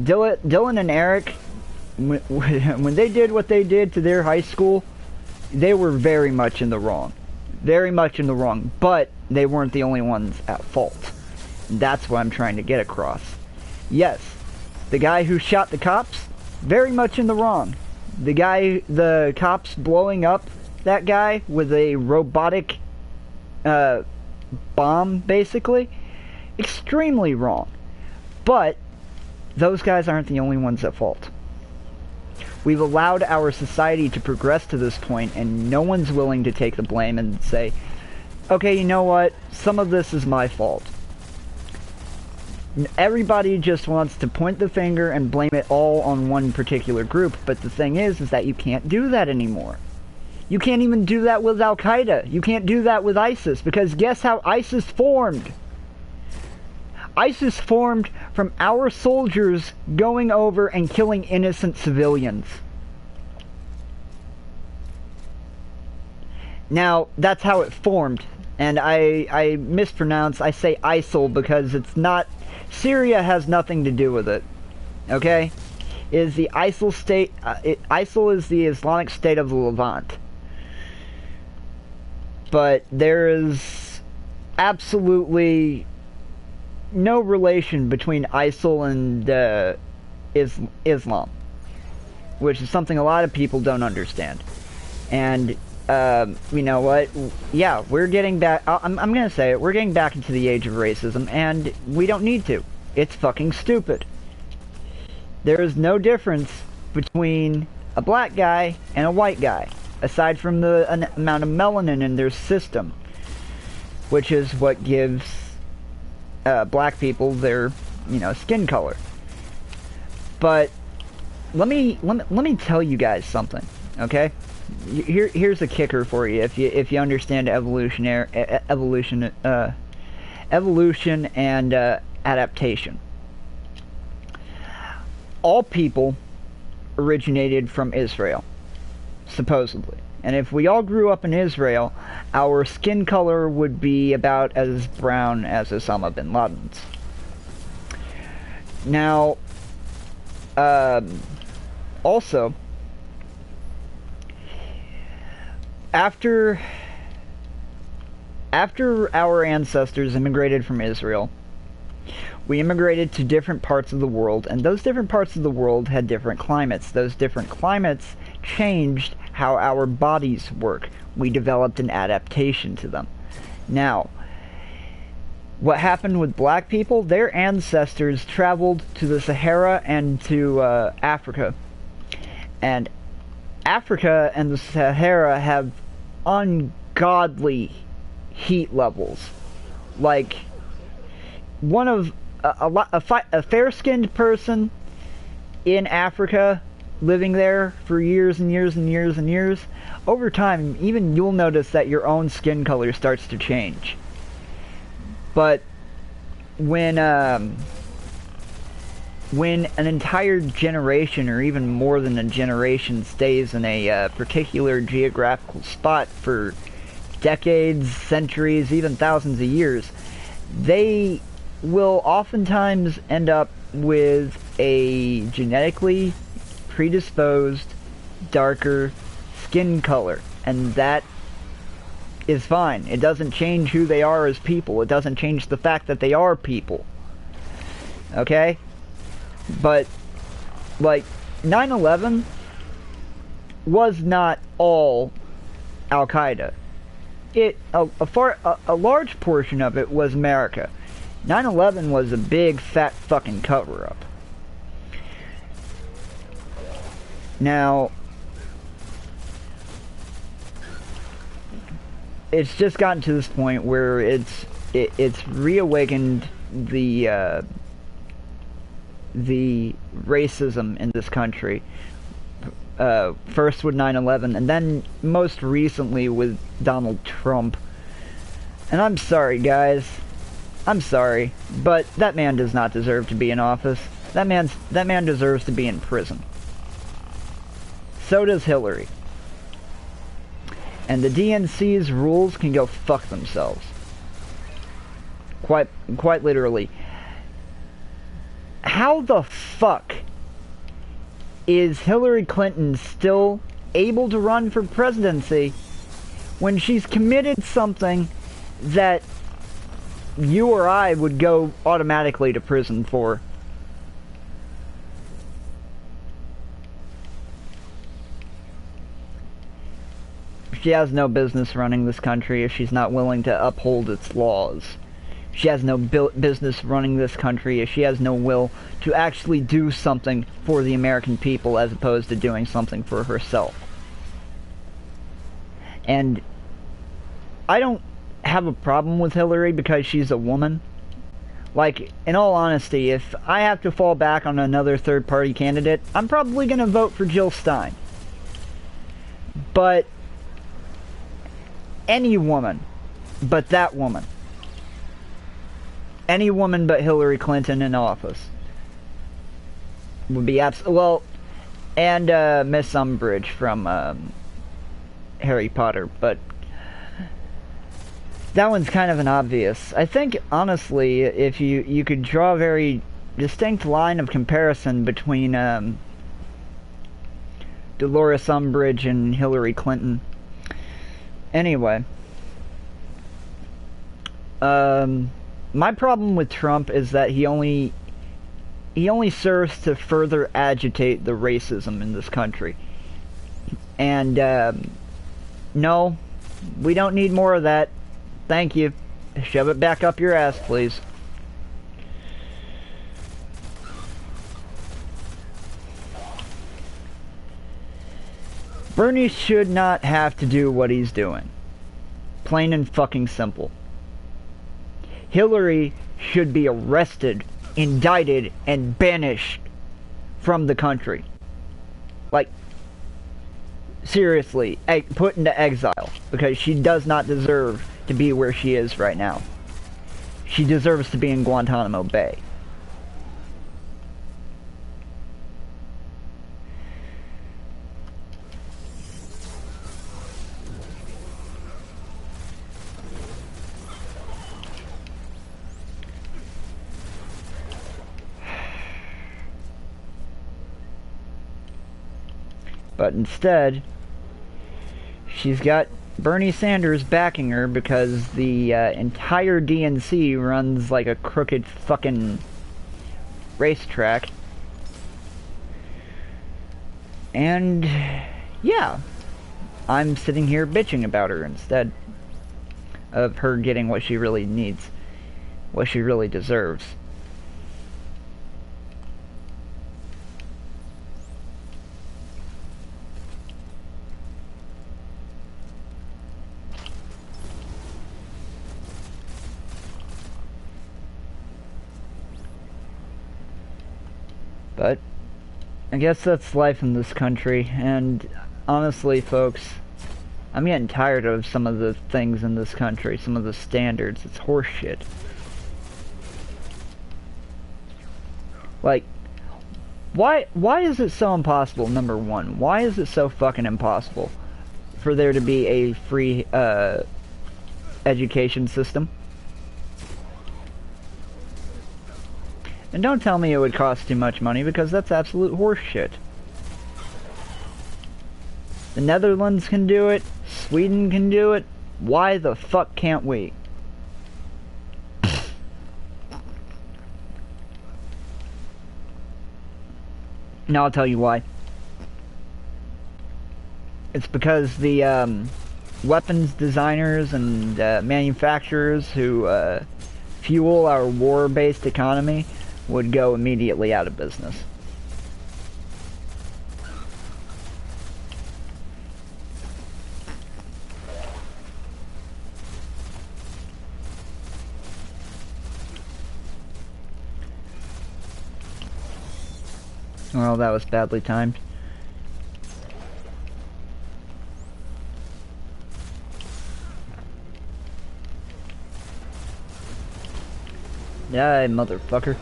Dylan and Eric, when they did what they did to their high school, they were very much in the wrong. Very much in the wrong. But they weren't the only ones at fault. That's what I'm trying to get across. Yes, the guy who shot the cops, very much in the wrong. The cops blowing up that guy with a robotic bomb, basically, extremely wrong. But those guys aren't the only ones at fault. We've allowed our society to progress to this point, and no one's willing to take the blame and say, okay, you know what, some of this is my fault. Everybody just wants to point the finger and blame it all on one particular group, but the thing is that you can't do that anymore. You can't even do that with Al-Qaeda. You can't do that with ISIS, because guess how ISIS formed? ISIS formed from our soldiers going over and killing innocent civilians. Now, that's how it formed. And I mispronounce, I say ISIL because it's not, Syria has nothing to do with it. Okay? It is the ISIL state, ISIL is the Islamic State of the Levant. But there is absolutely no relation between ISIL and Islam, which is something a lot of people don't understand. And you know what? Yeah, we're getting back. I'm gonna say it. We're getting back into the age of racism, and we don't need to. It's fucking stupid. There is no difference between a black guy and a white guy, aside from the amount of melanin in their system, which is what gives black people their, skin color. But let me tell you guys something, okay? Here's a kicker for you if you understand evolution and adaptation. All people originated from Israel, supposedly. And if we all grew up in Israel, our skin color would be about as brown as Osama bin Laden's. Now, also, after our ancestors immigrated from Israel, we immigrated to different parts of the world, and those different parts of the world had different climates. Those different climates changed how our bodies work. We developed an adaptation to them. Now, what happened with black people? Their ancestors traveled to the Sahara and to Africa. And Africa and the Sahara have ungodly heat levels. Like, a fair-skinned person in Africa living there for years and years and years and years, over time, even you'll notice that your own skin color starts to change. But when when an entire generation, or even more than a generation, stays in a particular geographical spot for decades, centuries, even thousands of years, they will oftentimes end up with a genetically predisposed, darker skin color. And that is fine. It doesn't change who they are as people. It doesn't change the fact that they are people. Okay? But, like, 9/11 was not all Al-Qaeda. A large portion of it was America. 9/11 was a big, fat fucking cover-up. Now, it's just gotten to this point where it's reawakened the racism in this country. First with 9/11, and then most recently with Donald Trump. And I'm sorry, guys. I'm sorry, but that man does not deserve to be in office. That man deserves to be in prison. So does Hillary. And the DNC's rules can go fuck themselves. Quite literally. How the fuck is Hillary Clinton still able to run for presidency when she's committed something that you or I would go automatically to prison for? She has no business running this country if she's not willing to uphold its laws. She has no business running this country if she has no will to actually do something for the American people as opposed to doing something for herself. And I don't have a problem with Hillary because she's a woman. Like, in all honesty, if I have to fall back on another third-party candidate, I'm probably going to vote for Jill Stein. But any woman but that woman. Any woman but Hillary Clinton in office would be well, and Miss Umbridge from Harry Potter, but that one's kind of an obvious. I think, honestly, if you could draw a very distinct line of comparison between Dolores Umbridge and Hillary Clinton. Anyway, my problem with Trump is that he only serves to further agitate the racism in this country. And no, we don't need more of that. Thank you. Shove it back up your ass, please. Bernie should not have to do what he's doing. Plain and fucking simple. Hillary should be arrested, indicted, and banished from the country. Like, seriously, put into exile, because she does not deserve to be where she is right now. She deserves to be in Guantanamo Bay. But instead, she's got Bernie Sanders backing her because the entire DNC runs like a crooked fucking racetrack. And yeah, I'm sitting here bitching about her instead of her getting what she really needs, what she really deserves. But I guess that's life in this country, and honestly, folks, I'm getting tired of some of the things in this country, some of the standards. It's horseshit. Like, Why is it so impossible, number one? Why is it so fucking impossible for there to be a free education system? And don't tell me it would cost too much money, because that's absolute horse shit. The Netherlands can do it, Sweden can do it, why the fuck can't we? Now I'll tell you why. It's because the weapons designers and manufacturers who fuel our war-based economy would go immediately out of business. Well, that was badly timed. Die, motherfucker.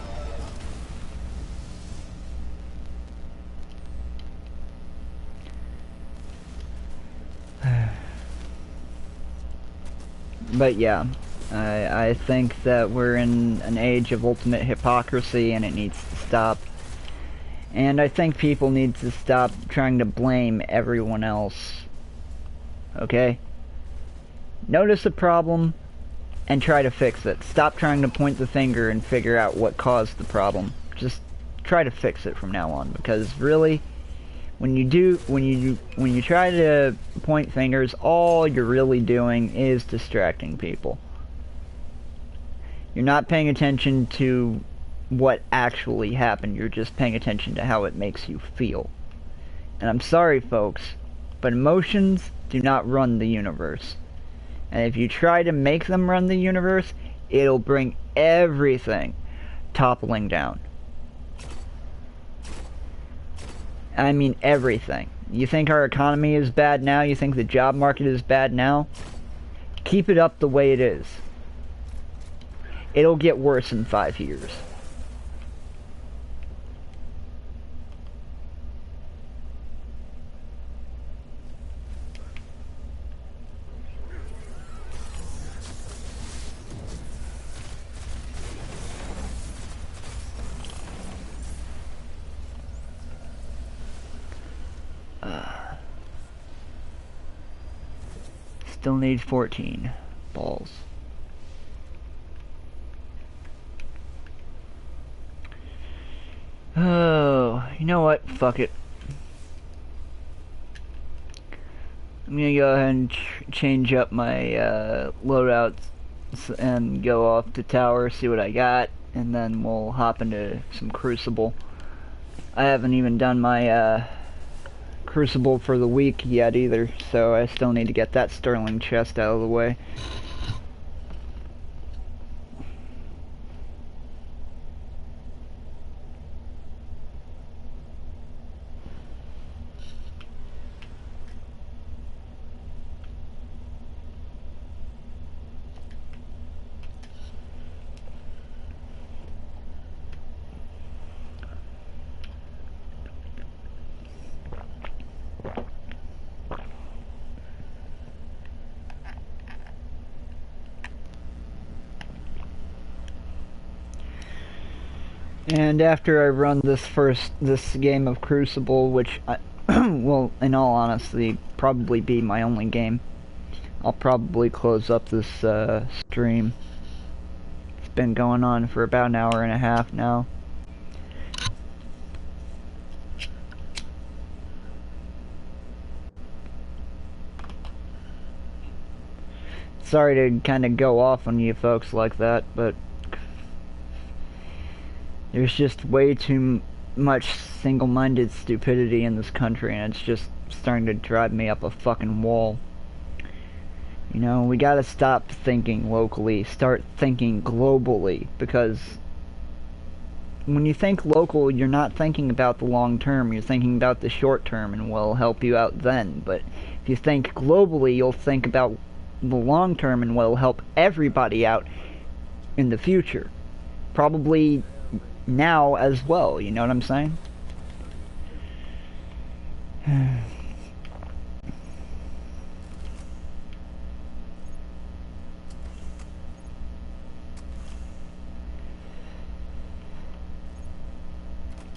But yeah, I think that we're in an age of ultimate hypocrisy and it needs to stop. And I think people need to stop trying to blame everyone else. Okay? Notice the problem and try to fix it. Stop trying to point the finger and figure out what caused the problem. Just try to fix it from now on, because really, when you try to point fingers, all you're really doing is distracting people. You're not paying attention to what actually happened, you're just paying attention to how it makes you feel. And I'm sorry, folks, but emotions do not run the universe. And if you try to make them run the universe, it'll bring everything toppling down. I mean everything. You think our economy is bad now? You think the job market is bad now? Keep it up the way it is. It'll get worse in 5 years. Still need 14 balls. Oh, you know what? Fuck it. I'm gonna go ahead and change up my loadouts and go off the tower, see what I got, and then we'll hop into some Crucible. I haven't even done my Crucible for the week yet either, so I still need to get that Sterling chest out of the way. And after I run this game of Crucible, which I will, in all honesty, probably be my only game, I'll probably close up this stream. It's been going on for about an hour and a half now. Sorry to kind of go off on you folks like that, but there's just way too much single-minded stupidity in this country, and it's just starting to drive me up a fucking wall. You know, we gotta stop thinking locally, start thinking globally, because when you think local, you're not thinking about the long term, you're thinking about the short term, and will help you out then. But if you think globally, you'll think about the long term, and will help everybody out in the future. Probably now as well, you know what I'm saying?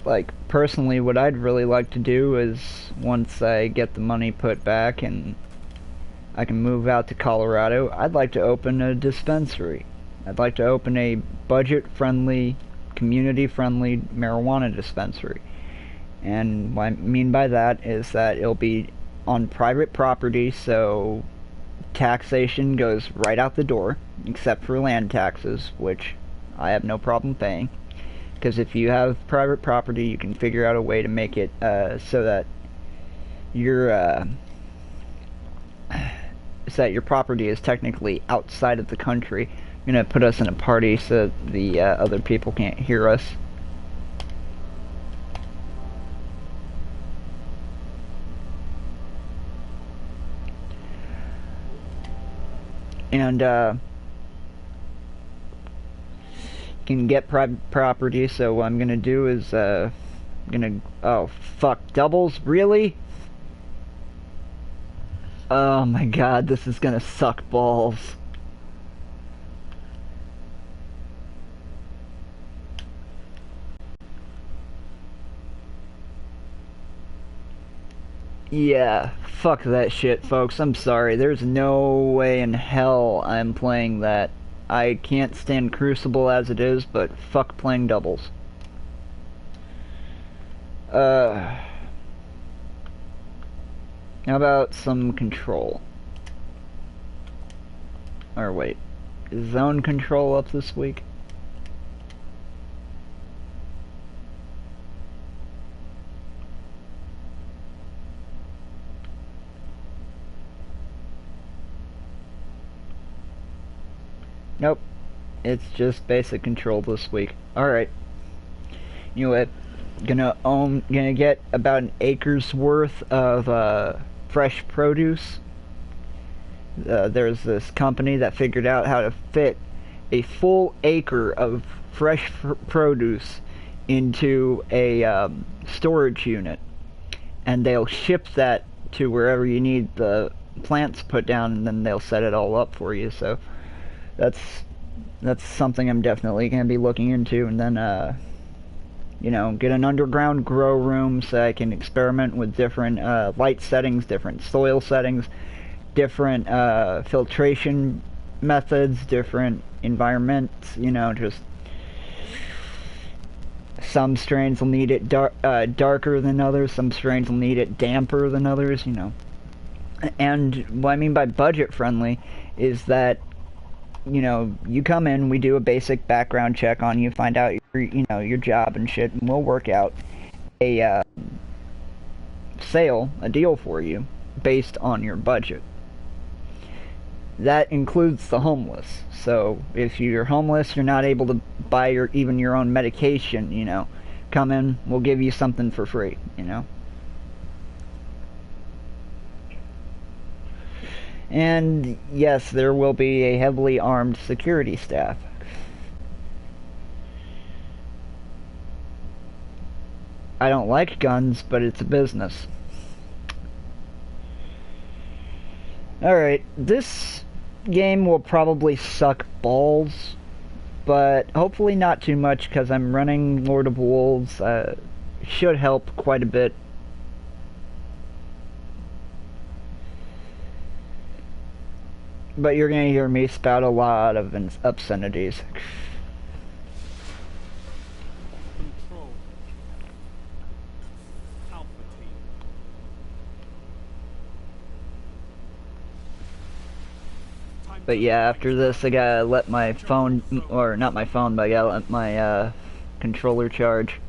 Like, personally, what I'd really like to do is, once I get the money put back and I can move out to Colorado, I'd like to open a dispensary. I'd like to open a budget-friendly, community-friendly marijuana dispensary. And what I mean by that is that it'll be on private property, so taxation goes right out the door, except for land taxes, which I have no problem paying. Because if you have private property, you can figure out a way to make it so that your property is technically outside of the country. You're gonna put us in a party so that the other people can't hear us. And can get private property, so what I'm gonna do is oh fuck, doubles, really? Oh my god, this is gonna suck balls. Yeah, fuck that shit, folks. I'm sorry. There's no way in hell I'm playing that. I can't stand Crucible as it is, but fuck playing doubles. How about some control? Or wait, is zone control up this week? Nope. It's just basic control this week. Alright. You know what? Gonna get about an acre's worth of fresh produce. There's this company that figured out how to fit a full acre of fresh produce into a storage unit, and they'll ship that to wherever you need the plants put down, and then they'll set it all up for you. So that's something I'm definitely going to be looking into. And then you know, get an underground grow room so I can experiment with different light settings, different soil settings, different filtration methods, different environments. You know, just some strains will need it darker than others, some strains will need it damper than others, you know. And what I mean by budget friendly is that, you know, you come in, we do a basic background check on you, find out your, you know, your job and shit, and we'll work out a a deal for you based on your budget. That includes the homeless. So if you're homeless, you're not able to buy even your own medication, you know, come in, we'll give you something for free, you know. And yes, there will be a heavily armed security staff. I don't like guns, but it's a business. Alright, this game will probably suck balls, but hopefully not too much, because I'm running Lord of Wolves. Should help quite a bit. But you're going to hear me spout a lot of obscenities. Control. Alpha team. But yeah, after this I gotta let my phone, or not my phone, but I gotta let my controller charge.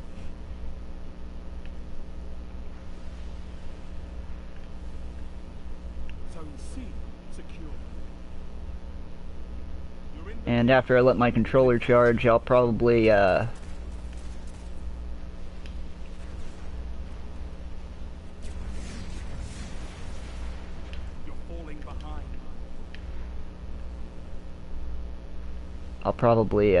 Zone C secure. And after I let my controller charge, I'll probably You're falling behind. I'll probably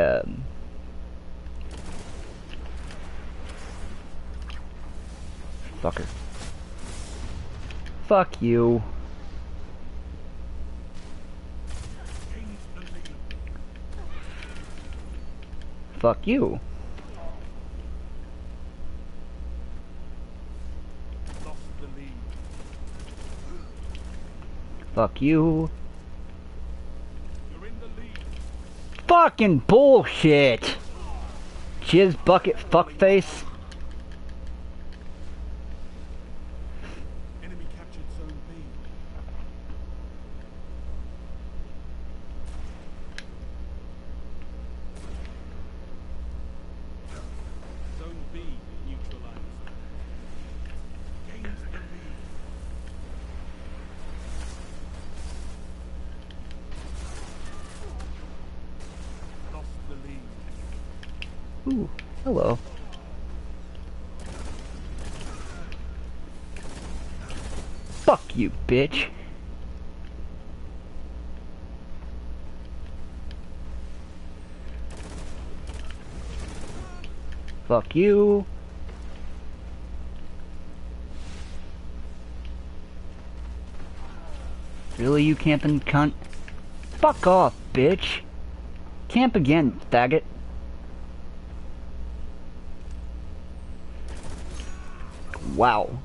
fucker. Fuck you. Gained the lead. Fuck you. Lost the lead. Fuck you. You're in the lead. Fucking bullshit! Jizz bucket fuckface. Enemy captured Zone B. Zone B neutralized. Gained the lead. Lost the lead. Ooh, hello. Fuck you, bitch. Fuck you. Really, you camping cunt? Fuck off, bitch. Camp again, faggot. Wow.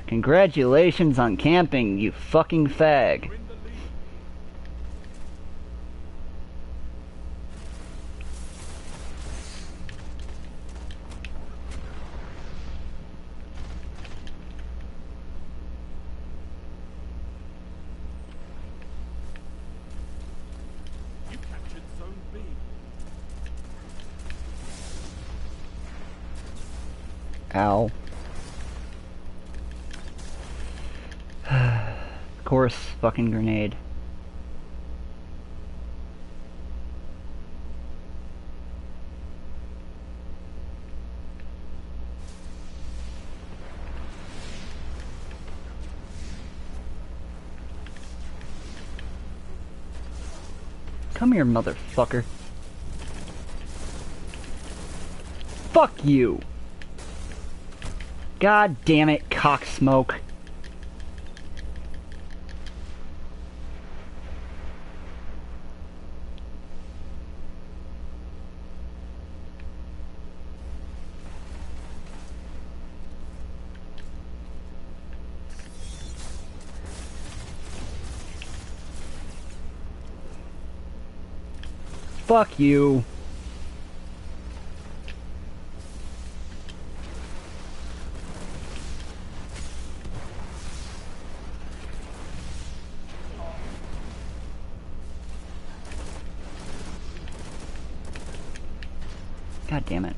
Congratulations on camping, you fucking fag. You're in the lead. You captured Zone B. Ow. Of course, fucking grenade. Come here, motherfucker. Fuck you! God damn it, cocksmoke. Fuck you. God damn it.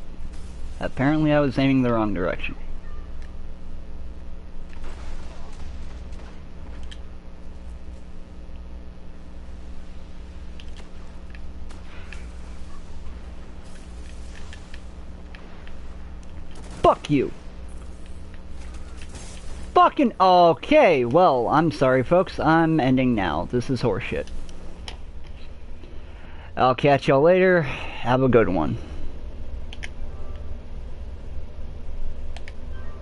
Apparently I was aiming the wrong direction. Fuck you. Fucking okay. Well, I'm sorry folks. I'm ending now. This is horseshit. I'll catch y'all later. Have a good one.